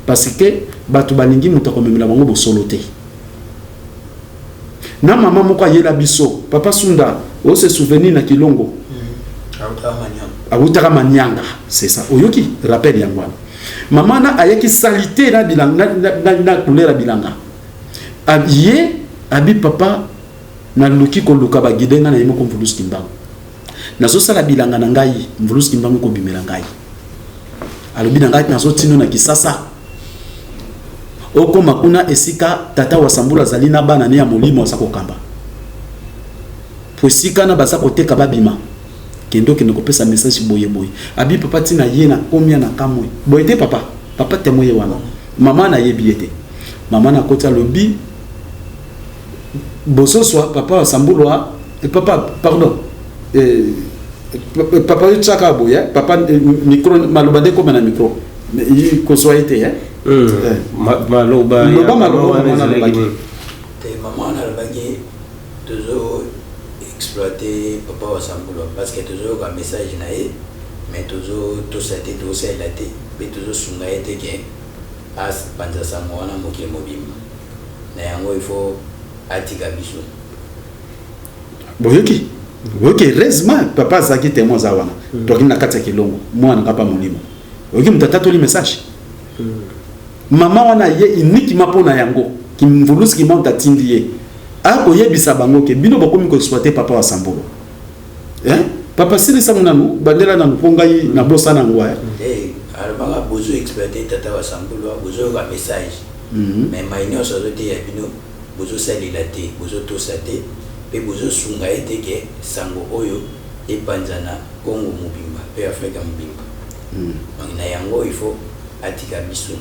parce que batu balingi mutako memela bango bo solo te na mama moko yela biso papa sunda o se souvenir na kilongo Autara Manyanga, c'est ça. Oyoki, rappel yangwana. Maman na ayaki salité na bilanga na couleur bilanga. Abiye, abi papa na luki ko luka ba gidenga na yemo ko mvulus kimbango. Nazo sala bilanga na ngai, mvulus kimbango ko bimela ngai. Alobi na ngai nazo tino na kisasa. Oko makuna esika tata wasambula zalina bana ne ya molimo sa kokamba. Posika na basa ko teka babima. Kendo kene ko pesa message boye abi papa tina yena komia na kamwe boyete papa temoye wana mama na yebiete mama na kota lobi boso soit papa Sambulwa et papa pardon papa Chaka boya papa micro malobade comme un micro mais il ko soit été hein maloba te maman na bagé toujours exploiter papa wa Sambulwa parce que toujours un message naé mais toujours tout ça était tout ça là mais toujours sunga été que as panza samwana mokile mobimba na yango il faut atika biso boyoki heureusement papa zaki témoin za wana toki na kati ya kilongo mwana ngapa molimo oki mutata toli message mama wana ye uniquement pona yango kimvulusi ki monta tindiye ako yebisa bango ke bino bakomi ko exploiter papa wa Sambolo papa sili sa munanu bandela na ngai na bosa na ngwa alabanga bozo exploiter tata wa Sambolo bozo ka message mais maïno sozote ya bino bozo salila te bozo tosate pe bozo sunga ete ke sango oyo epanzana Congo mobimba pe Afrika mobimba na yango il faut atika biso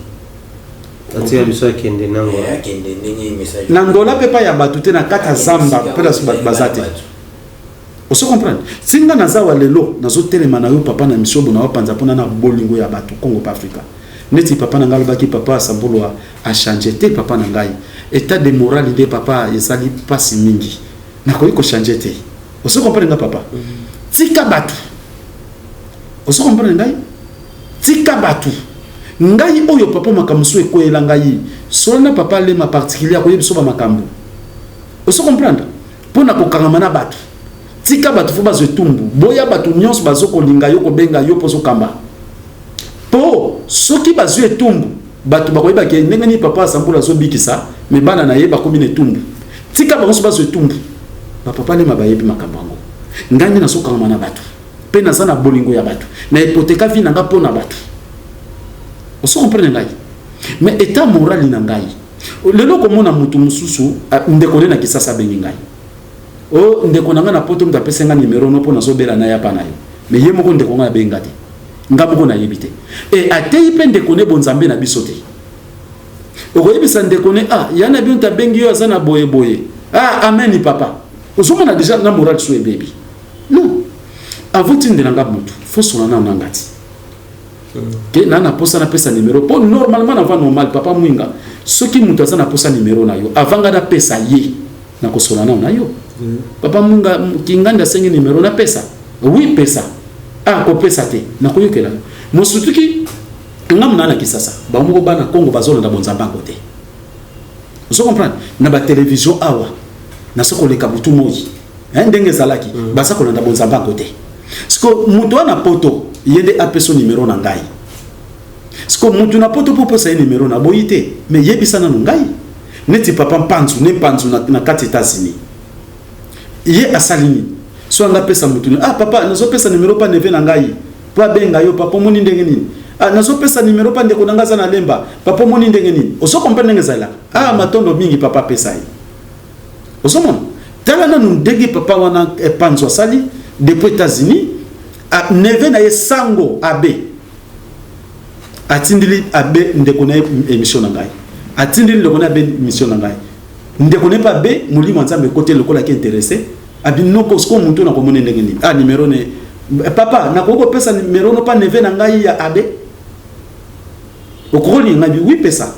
atika biso kende nango kende ndenge message nangola pe pa ya batute na kata zamba pe la bazate oso comprendre singa nazawa lelo nazo telema na yo papa na misobo na wapanza pona na bolingo ya batu Congo pa Afrika neti papa na ngalobaki papa Sambolo a changer te papa na ngai état de morale de papa ezali pasi mingi nakoki ko changer te oso comprendre nga papa tika batu oso comprendre ngai tika batu ngai oyo papa makamusu ekoyela ngai sona papa le ma particulier ko yebiso ba makambu oso comprendre pona ko kangama batu tika batu fo bazo tumbu boya batu nyonso bazoko linga yo ko benga yo poso kamba po soki bazo etumbu batu bakoyeba ke ndenge ni papa Sambolo zo bikisa me bana na yeba ko bine tumbu tika bango bazo etumbu ba papa le mabayebi makambango ngani na soka na batu pe na sana bolingo ya batu na hypothèque vi na ngapo na batu oso comprendre ngai mais état moral na ngai lelo ko mona mutu mususu ndeko na kisasa bengi ngai o ndeko na ngana poto mta pesa ngani numero no pona so bela na ya pana yo mais ye moko ndeko ngana benga te ngabo na yebite et atei pe ndeko ne bonzambe na bisote okoyebisa ndeko ne yana bi unta bengi yo azana boye boye amen papa osomona déjà na moral so baby non avuti ndela mutu faut sona na ngati ke na posa na pesa numero po normalement na va normal papa mwinga soki mutu azana posa numero na yo avanga na pesa ye na kosola na yo papa mwinga kinganda sengi numero na pesa oui pesa ko pesa te na koyokela mosutuki ngamna na kisasa ba moko bana Congo bazolo na bonza bango te vous comprenez na ba télévision awa na soko le kabutu moyi ndenge zalaki basa ko na bonza bango te siko mutu na poto yende apeso numero na ngai siko mutu na poto popo sa numero na boyite mais yebisa na ngai neti papa mpanzu ne mpanzu na kati États-Unis ye asalini so anga pesa mutu papa nazo pesa numero pa neve na ngai pa benga yo papa moni ndenge nini nazo pesa numero pa ndeko nanga za na lemba papa moni ndenge nini oso comprendre ndenge zala matondo mingi papa pesa yi oso mona tala na ndenge papa wana panzo asali depuis États-Unis neve na ye sango abe atindili abe ndeko na émission na ngai atindili ndeko na abe mission na ngai ndeko ne pa be mulimo nzambe côté lokola ki intéressé abinoko sko muntu na komone ndenge nini numéro ne papa na koko pesa numéro no pa neve na ngai ya abe okoli ngai oui pesa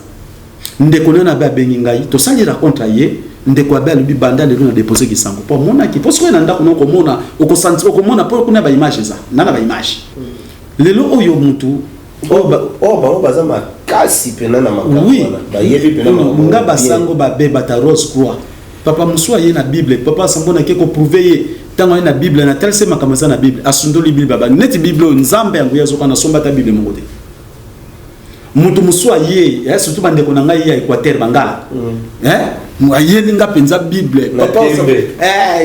ndeko na ba bengi ngai to salira contre ye ndeko abe lubi banda le na déposer kisango po mona ki parce que na ndako no komona okosanti okomona po kuna ba image za nana ba image lelo oyo muntu ba bazama kasi pena na makambo ba yebi pena nga basango ba be bata Rose Croix papa muswa ye na Bible papa sambona ke ko prouver ye tango ye na Bible na tel se makamza na Bible asundoli Bible baba net Bible nzambe yango yazo kana somba ta Bible mongote mutu muswa ye surtout bande ko na ngai ya Équateur bangala ye linga penza Bible papa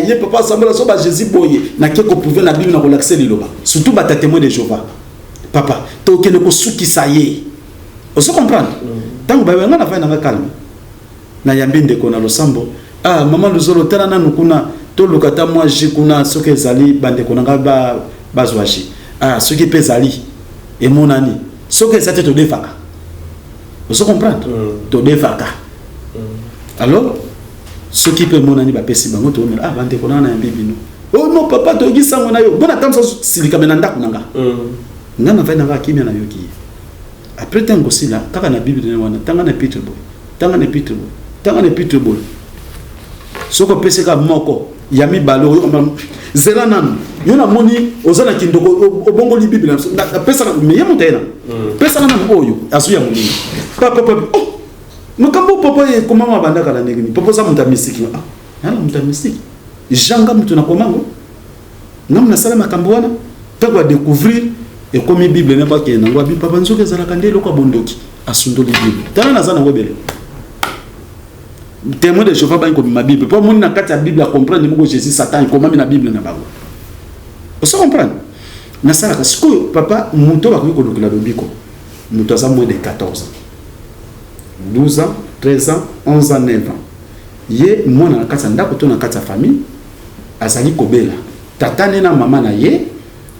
ye papa sambona so ba Jésus boye na ke ko prouver na Bible na ko l'accès liloba surtout ba témoin de Jéhovah papa to ke ko suki sa ye oso comprendre tango ba nga na fa na calme na yambi ndeko na losambo mama luzolo tala na nukuna to lokata moi jikuna soke zali bande ko nga ba bazwashi soki pe zali e monani soke zate to defaka oso comprendre to defaka alors ce qui peut monani ba pesi bango to ah bande ko na bibi no oh non papa to gi sango na yo bona tamsa silika menanda kunanga ngana va na kimia na yoki après tango sila kaka na bible ne wana tanga na Peter boy tanga na Peter boy soko pesi ka moko yami balo yo zela nan yo na moni ozana kindoko obongo li bible na pesa me yamo tena pesa na oyo asu ya moni papa oh makambo papa e komama bandaka la negni papa za muta mystique ah nana muta mystique janga mutu na komango ngam na sala makambo wana tango a découvrir et comme bible ne pas que na ngwa bi papa nzoke zala kandelo kwa bondoki asundoli bible tana na zana webele témoin de Jéhovah ba ko ma bible pour mon na kati ya bible a comprendre mo Jésus Satan comment na bible na bango on se comprendre na sala ka siko papa muto ba ko lokela lobiko muto za moins de 14 ans 12 ans, 13 ans, 11 ans, 9 ans. Ye mona na kati ndako to na kati famille azali kobela. Tata na mama na ye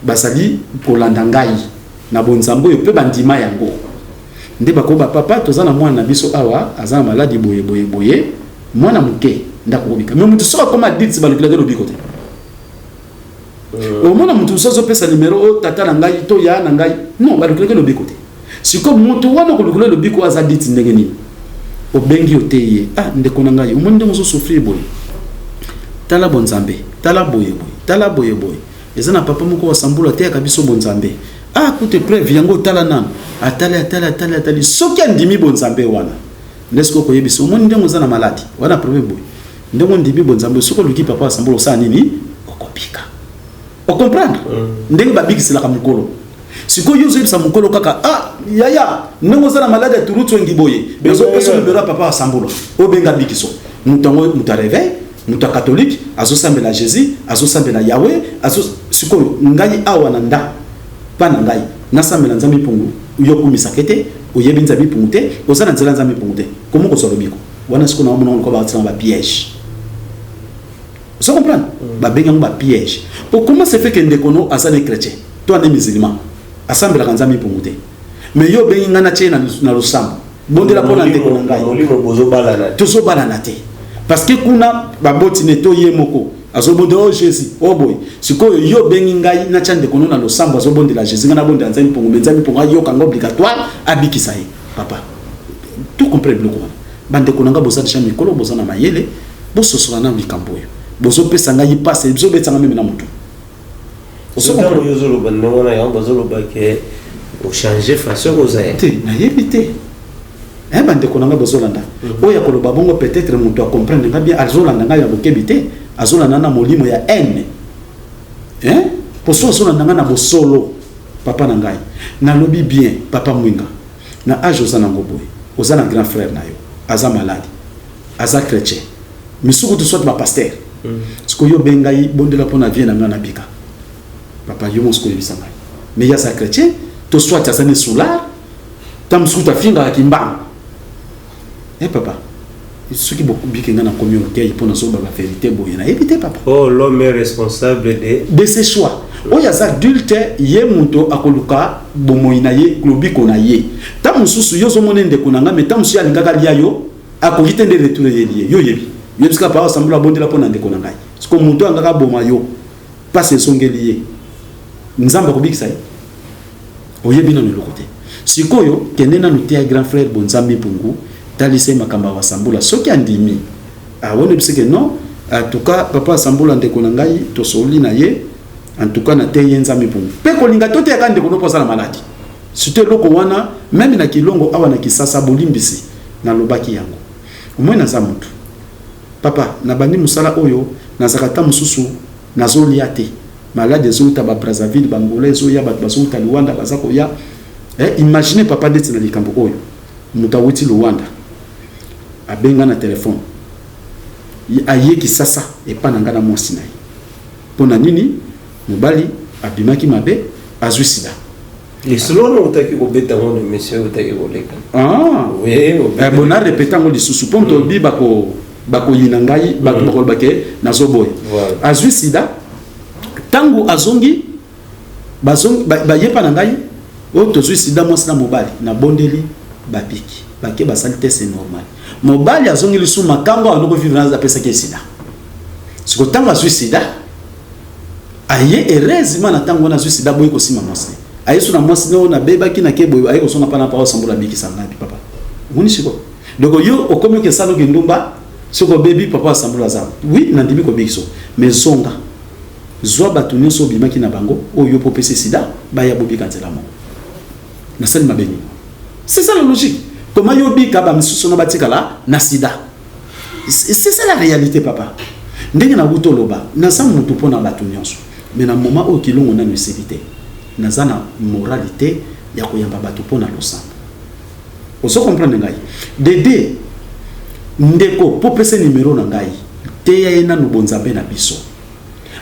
basali kolanda ngai na bonzambo yo pe bandima yango. Nde bakoba papa tozana mwana na biso awa azana maladi boye mwana muke ndako kobika. Mais mutu soka koma dit balokela de lobiko te. O mona mutu sozo pesa numéro o tata na ngai to ya na ngai. Non balokela de lobiko te. Si comme mutu wana kolokela lobiko azaditi ndenge nini. Obengi oteye ah ndeko na ngai umonde mozo souffrir boy tala bonzambe tala boye ezana papa moko wasambula te kabiso bonzambe ah kute preuve yango tala nan atali soki andimi bonzambe wana lesko ko yebiso umonde moza na maladi wana problème boy ndemo ndimi bonzambe soko luki papa wasambula sa nini okopika o comprendre ndenge babikisela ka mukolo siko yuzo ibsa mukolo kaka ah yaya ndenge za na malade turutso ngiboye bezo peso libera papa asambula obenga bikiso mutango mutareveil muta catholique azosambela Jésus azosambela Yahweh siko ngai awa na nda pana ngai nasambela nzambi pungu yokumisa kete oyebi nzambi pungu te ozana nzela nzambi pungu te komo ko solobiko wana siko na mona ko ba tsana ba piège vous comprenez ba benga ba piège pour comment se fait que ndekono azane chrétien toi ne musulman asambela kanzami pungute mais yo bengi ngana chena na lusambo bondela pona ndeko na ngai molimo bozo balana te parce que kuna baboti neto ye moko azobonde o Jésus o boy sikoyo yo bengi ngai na chande kono na lusambo azobondela Jésus ngana bondela nzami pungu nzami pungu yo kanga obligatoire abikisa ye papa tout comprendre le quoi bande konanga boza de chami kolo boza na mayele boso sola na likamboyo bozo pesa ngai passe bozo betanga meme na mutu Osoko yozolo bango na yango bazolo bake o changer façon ozaete na yebite bande konanga bozolanda oya koloba bongo peut-être mutu a comprendre nga bien azolanda nga ya bokebite azolanda na molimo ya haine poso azolanda nga na bosolo papa na ngai na lobi bien papa mwinga na age ozana ngoboy ozana grand frère na yo aza malade aza chrétien misuku to soit ba pasteur siko yo bengai bondela pona vie na nga na bika papa yo mosco yebisanga mais ya sa chrétien to soit azane solar tam suta finga kimba papa ce qui beaucoup bikenga na communauté pour na so ba vérité boye na éviter papa oh l'homme est responsable de ses choix o ya za adulte ye muntu akoluka bomoina ye globiko na ye tam susu yo zo monende kunanga mais tam su ya lingaka lia yo akokite nde retour ye lié yo yebi yebiska pa asambula bondela pona ndeko na ngai parce que muntu angaka boma yo passe songeli ye nzamba kobikisa ye oyebi na le côté sikoyo kende na nutia grand frère bonzambi pungu talise makamba wasambula soki andimi awone biseke non en tout cas papa asambula ndeko na ngai to soli na ye en tout cas na te nzambi pungu pe kolinga tote ya ndeko no posa na maladi surtout loko wana même na kilongo awa na kisasa bolimbisi na lobaki yango omwe na za mutu papa na bandi musala oyo na zakata mususu na zolia te malade zouta ba Brazzaville bangolais zoya ba bazouta Luanda bazako ya imaginez papa ndeti na likambo oyo mutawuti Luanda abenga na telefone ayeki sasa epana ngana mwasi na ye pona nini mobali abimaki mabe azwisida lisolo utaki kobeta ngone monsieur utaki koleka oui bona répétant ngo lisusu ponto bi bako yina ngai bako bake nazoboy azwisida tangu azongi bayepa na ngai o tozwisida mwasi na mobali na bondeli bapiki bake basali te c'est normal mobali azongi lisu makambo anoko vivre na pesa ke sida siko tango azwi sida aye heureusement na tango na azwi sida boy ko sima mwasi aye suna mwasi no na beba ki na ke boy aye ko sona pa na pa osambola biki sana bi papa ngoni siko donc yo okomi ke salo ke ndumba siko baby papa osambola za oui na ndimi ko bikiso mais zonga zwa batu nyonso bimaki na bango oyo po pesa sida ba ya bobi kanzela mo na sali mabeni c'est ça la logique comment yo bika ba misusu no batika la na sida c'est ça la réalité papa ndenge na buto loba na sa mutu pona batu nyonso mais na moment o kilongo na nécessité na za na moralité ya koyamba batu pona losambo oso comprendre ngai dede ndeko po pesa numéro na ngai te ya ena no bonzambe na biso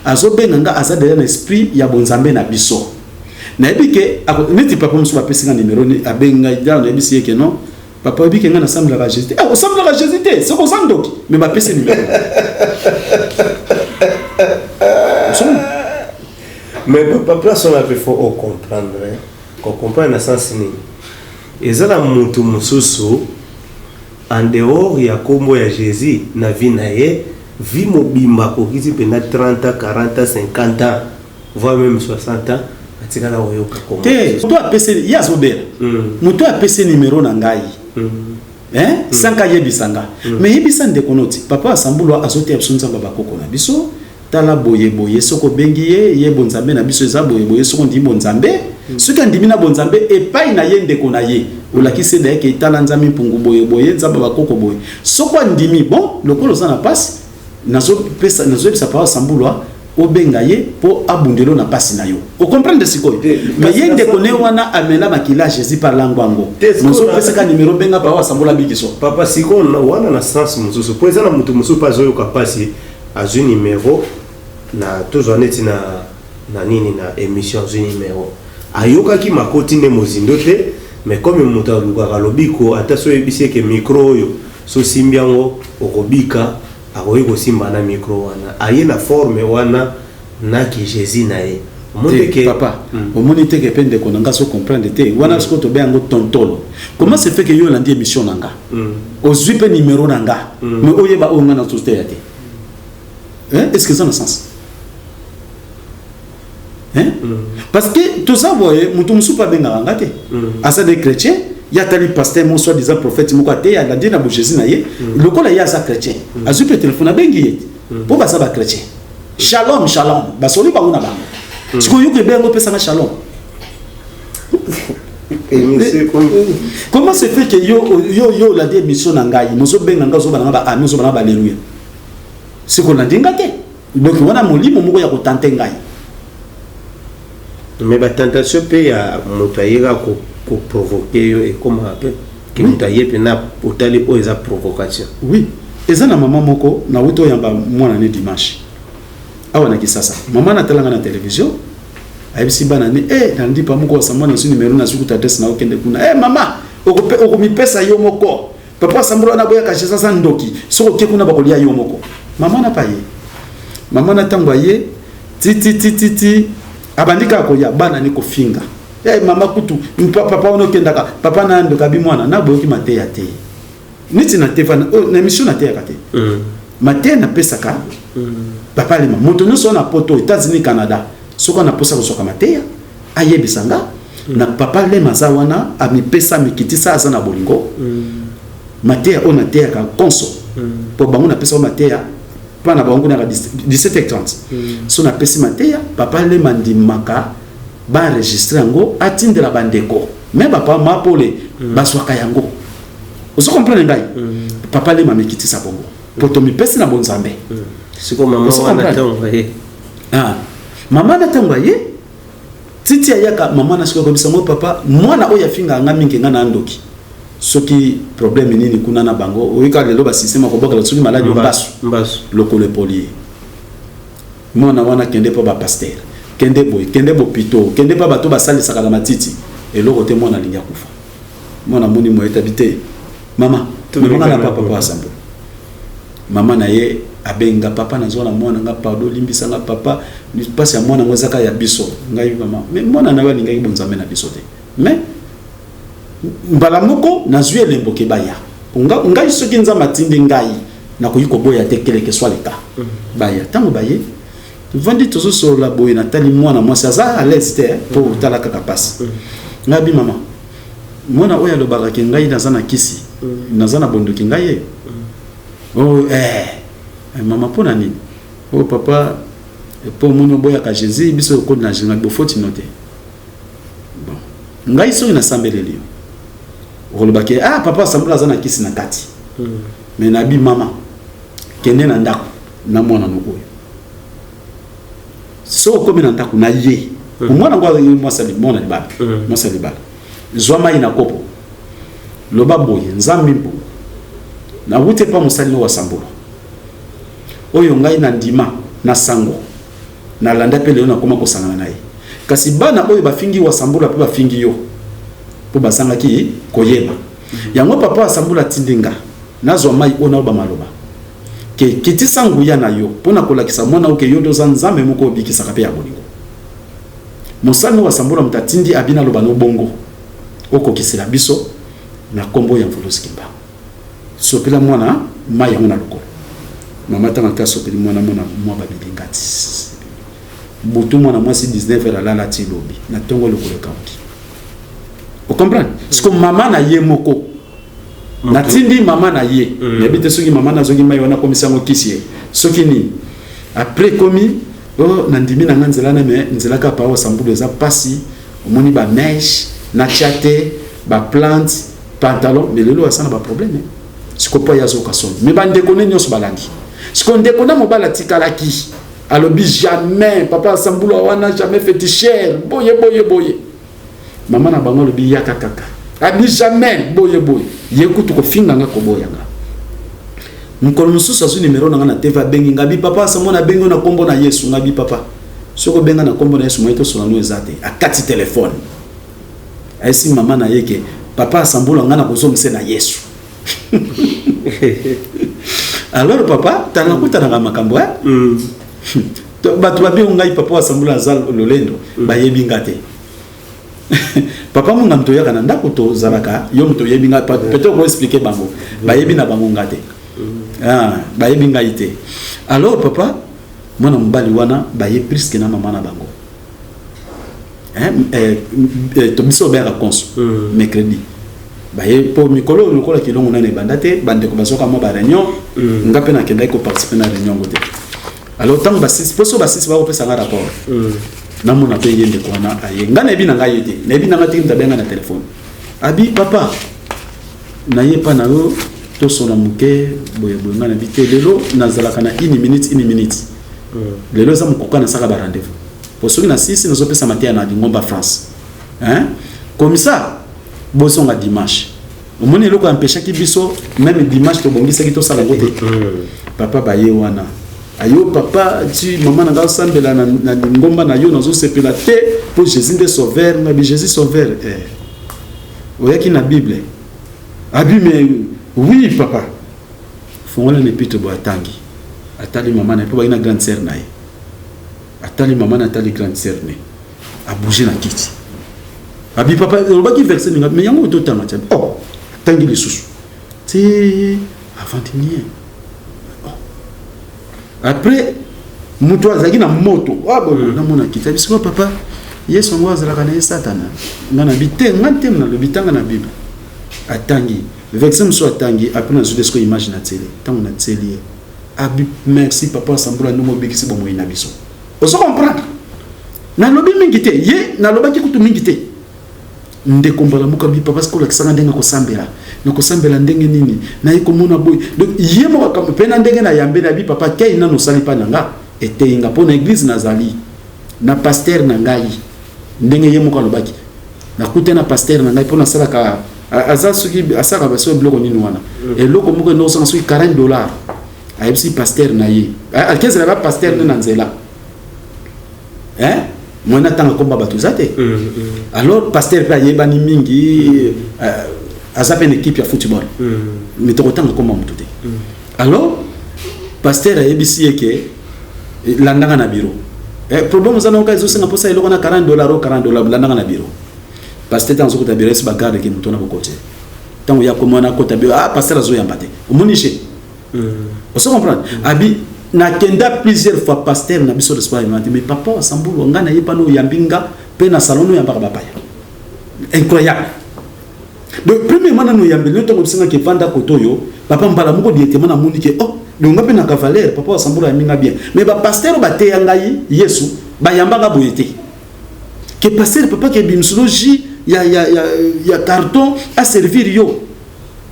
azobenga nga aza derrière l'esprit ya bonzambe na biso na ebike neti papa musu bapesi nga numéro ni abenga ida na ebisi yeke non papa ebike nga na semble la Jésus ah semble la Jésus c'est ko sandoki mais bapesi numéro mais papa place on a fait faut comprendre qu'on comprend na sens ni ezala mutu mususu en dehors ya kombo ya Jésus na vie na ye vie mobimba ko kiti pena 30 ans 40 ans 50 ans voire même 60 ans atikala oyoka kombo te to apesi ya zobera mutu apesi numéro na ngai sanka yebisanga mais yebisa ndeko noti papa asambulwa azote absunza baba koko na biso tala boye boye soko bengi ye bonzambe na biso eza boye boye soko ndi bonzambe soki andimi na bonzambe epai na ye ndeko na ye olakisi da yeke tala nzambe mpungu boye boye nzamba bakoko boye soko andimi bon lokolo za na pasi nazo ebisa papa asambulwa obenga ye po abundelo na pasi na yo o comprendre sikoyo mais ye ndeko ne wana amela makila Jésus par langwango moso pesa ka numéro benga papa asambula bikiso papa siko wana na sens mususu po eza na mutu mususu pa zoyo kapasi azwi numéro na tozwaneti na nini na émission azwi numéro ayokaki makoti nde mozindo te mais comme mutu alukaka lobiko ata so yebisi eke micro oyo so simbi yango okobika akoyi kosimba na micro wana aye na forme wana na ki Jésus na ye Te, papa, au moins te que de qu'on a so comprendre te wana ce que to bien tontolo comment se fait que yo landi émission nanga au zuipe numéro nanga mais oyeba onga na société ya te est-ce que ça a un sens parce que tout ça voyez mutu musu pa benga nganga te asa des chrétiens ya tali pasteur mon soit disant prophète moko te ya landi na bo Jésus na ye lokola ya sa chrétien azuipe téléphone na bengi ye po ba sa ba chrétien shalom shalom ba soli ba una ba ce que vous avez fait ça shalom. Comment se fait que yo la démission nangai, moso benanga zo bana ba ami zo bana ba alléluia. C'est qu'on a dingate. Donc on a moli mo ya ko tante ngai. Mais ba tentation pe ya motaira ko provoquer yo et comment appelle que motaye pe na otali o eza provocation. Oui. Eza na maman moko na wuto yamba mwana ne dimanche. Awa na kisasa mama na telanga na television ayebisi bana ni nandi pa moko samwa na su numéro na suku adresse na okende kuna mama okomi pesa yo moko papa sambro na boya ka sasa ndoki soko ke kuna bakolia yo moko mama na paye mama na tangwa ye ti abandika ko ya bana ni ko finga mama kutu papa ono kendaka papa na ndoka bi mwana na boyoki mate ya te niti na tefana na mission na te ya kate mate na pesa ka papa lema moto no so na poto États-Unis Canada soko na posa ko soka mateya ayebisanga na papa lema za wana amipesa mikitisa za na bolingo mateya ona teya ka konso po bango na pesa mateya pana bango na 17h30 so na pesi mateya papa lema ndimaka ba enregistrer ngo atindela bandeko mais papa mapole baswaka yango oso comprendre ngai papa lema mikitisa bongo poto mipesi na bonzambe siko mama wana tangwa ye mama na tangwa ye titi ayaka mama na siko bisa mo papa mwana oya finga nga mingi nga na ndoki soki problème nini kuna na bango oyika lelo ba système ko boka soki maladi mbasu lokole poli mwana wana kende pa ba pasteur kende bo pito kende pa bato basali sakala matiti eloko te mwana linga kufa mwana moni mo etabite mama mama na papa asambo mama na ye abenga papa na zona mwana nga pardon limbisa nga papa ni pasi ya mwana ngo zaka ya biso ngai mama mais mwana na wa lingai bonzambe na biso te mais mbala moko na zuye lemboke baya ngai soki nzambe atindi ngai nakoki koboya te quel que soit le cas baya ntango baye vandi tozosolola boye natali mwana mwasi aza à l'aise te mpo otala kaka pasi ngai abi mama mwana oyo alobaka ke ngai naza na kisi naza na bondoki ngai ye mama mpo na nini papa mpo omoni oboyaka jésus biso okodi na jésus bofoti no te bon ngai soki nasambeleli yo okolobaki papa asambela aza na kisi na kati me nabi mama kende na ndako na mwana no oyo so okomi na ndako na ye omwana ngo mwana libala zwa mai na kopo loba boye nzambi mpo na wute pa mosali wa sambolo oyo ngai na ndima na sango na landa pe leo na koma kosangana naye kasi bana oyo bafingi wa sambolo pe bafingi yo po basanga ki koyeba yango papa asambula tindinga nazwa mai ona ba maloba ke kiti sangu ya na yo pona kolakisa mwana oke yo doza nzambe moko obikisa kape ya bolingo mosali wa sambula mtatindi abina loba no bongo okokisela biso na kombo ya mvulusi kimba sopela mwana mai yango na lokolo mama tanga ta sopeli mwana mwa babilingati butu mwana mwasi 19 alala ti lobi na tongo lokolo kaunti o comprendre parce que mama na ye moko na tindi mama na ye yabite soki mama na zongi mai wana komisa ngo kisi soki ni après komi na ndimi na nzela na me nzela ka pa osambulu eza pasi omoni ba neige na chate ba plante pantalon mais lelo asana ba problème siko pa yazo kasoni mais ba ndeko ne nyos balandi siko ndeko na mobala tikalaki alobi jamais papa asambulu wana jamais féticheur boye mama na bango lobi yaka kaka abi jamais boye yekutu ko finga nga ko boyanga mukolo mususu azu numéro na TV bengi ngabi papa samona bengi na kombo na Yesu ngabi papa soko benga na kombo na Yesu moito sona no ezate akati téléphone aisi mama na yeke papa asambula ngana kozomse na Yesu alors papa tanga kutana nga makambo batu babi ngai papa asambula zal lolendo bayebi ngate papa munga mto yaka na ndako to zalaka yo mto yebi nga peut-être ko expliquer bango bayebi na bango ngate bayebi nga ite alors papa mwana mbali wana baye presque na mama na bango to biso bera konso mercredi baye po mikolo lokola kilongo na bandate bande ko basoka mo ba réunion ngape na kenda ko participer na réunion ngote alors tant basis poso basis ba opesa nga rapport na mona pe yende ko na aye ngana ebi na ngai ete na ebi na ngati mtabenga na téléphone abi papa na yepa na yo to sona muke boye ngana bite lelo nazalaka na 1 minute lelo za mukoka na saka ba rendez-vous poso na 6 nazo pesa matia na Ngomba France comme ça bosonga dimanche omoni loko empêcher ki biso même dimanche to bongisa ki to sala ngote papa baye wana ayo papa tu maman na sambela na ngomba na yo nazo sepela te pour Jésus de sauveur na bi Jésus sauveur oyaki na Bible abi mais oui papa fongola ne pito bo atangi atali maman na po ba ina grande sœur na ye atali maman na atali grande sœur ne a bouger na kiti abi papa olobaki verset ninga mais yango to tanga tsa tangi lisusu ti avant-hier après muto azaki na moto na mona kita biso papa Yesu ngo azalaka na Satana ngana bite ngantem na lobitanga na Bible atangi verset mso atangi après na zudesko image na télé tango na télé abi merci papa sambula no mo bikisi bo moina biso oso comprendre na lobi mingi te ye na lobaki kutu mingi te ndeko mbala muka bi papa sko la kisanga ndenga ko sambela na ko sambela ndenge nini na yiko mona boy donc ye mo ka pena ndenge na yambe na bi papa kei na no sali pa nanga ete inga po na église na zali na pasteur na ngai ndenge ye mo ka lobaki na kute na pasteur na ngai po na sala ka aza suki asaka baso bloko nini wana et loko moko no sanga suki $40 ayebisi pasteur na ye a 15 la pasteur na nzela mwana tanga komba batu zate alors pasteur pa yebani mingi azape une équipe ya football mais to tanga komba mutu te alors pasteur ayebisi yeke landanga na bureau problème za na kazo senga posa eloko na $40 $40 landanga na bureau pasteur tanzo ko tabiresi bagarde ke mutu na bokote tant ya ko mona ko tabe pasteur azo yambate omonishe on se comprend abi na kenda plusieurs fois pasteur na biso l'espoir m'a dit mais papa Sambulu ngana yepa no yambinga pe na salon no yambaka bapaya incroyable. Donc premièrement no yambeli to ngobisinga ke vanda kotoyo papa mbala moko directement na mundi ke oh donc ngape na cavalier papa Sambulu yambinga bien mais ba pasteur ba te yangai Yesu ba yambanga boyete que pasteur papa ke bimsologie ya carton à servir yo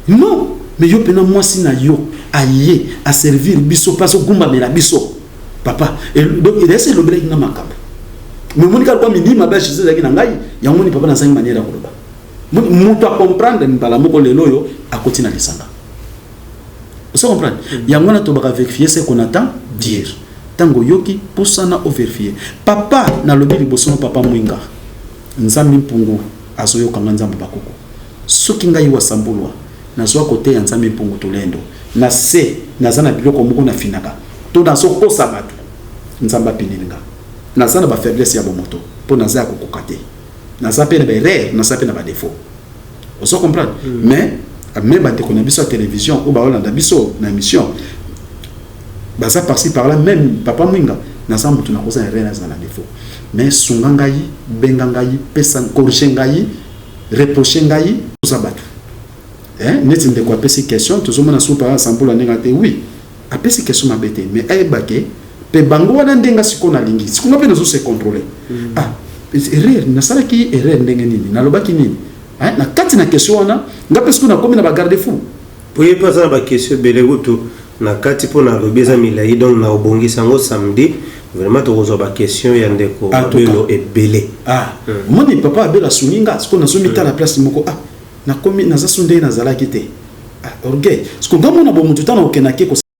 non mais yo pena moi si na yo aye à servir biso paso gumba mela biso papa et donc il essaie le break na makamba mais moni ka kwa minima ba chez ezaki na ngai ya moni papa na 5 manière ya koloba mutu a comprendre mbala moko lelo yo a continuer à lisanga vous comprenez ya ngona to ba vérifier ce qu'on attend dire tango yoki posana o vérifier papa na lobi liboso papa mwinga nzambi mpungu azoyo kanga nzambe bakoko soki ngai wa Sambulwa na zwa kote ya nzambi mpungu tolendo na se nazana biloko moko na finaka to na so kosa batu nzamba pininga nazana ba faiblesse ya bomoto po naza kokokate naza pe na ba erreur naza pe na ba défaut on se comprend mais même ba te kona biso télévision ou ba olanda biso na émission baza par-ci par là même papa mwinga naza mutu na kosa erreur na défaut mais sunga ngai benga ngai pesa corriger ngai reprocher ngai za batu neti ndeko apesi question tozomona so par Sambulu ndenge te oui apesi question mabete mais ayebake pe bango wana ndenga siko na lingi siko ngape nazo se contrôler erreur nasala ki erreur ndenge nini nalobaki nini na kati na question wana ngape siko na komi na ba garde fou poye pas ba question belegutu na kati po na lobeza milai donc na obongisa ngo samedi vraiment to kozo ba question ya ndeko belo ebele moni papa abela suninga siko na somi ta la place moko na komi na zasunde na zala kite orgueil siko ngamo na bomutu tana okena ke ko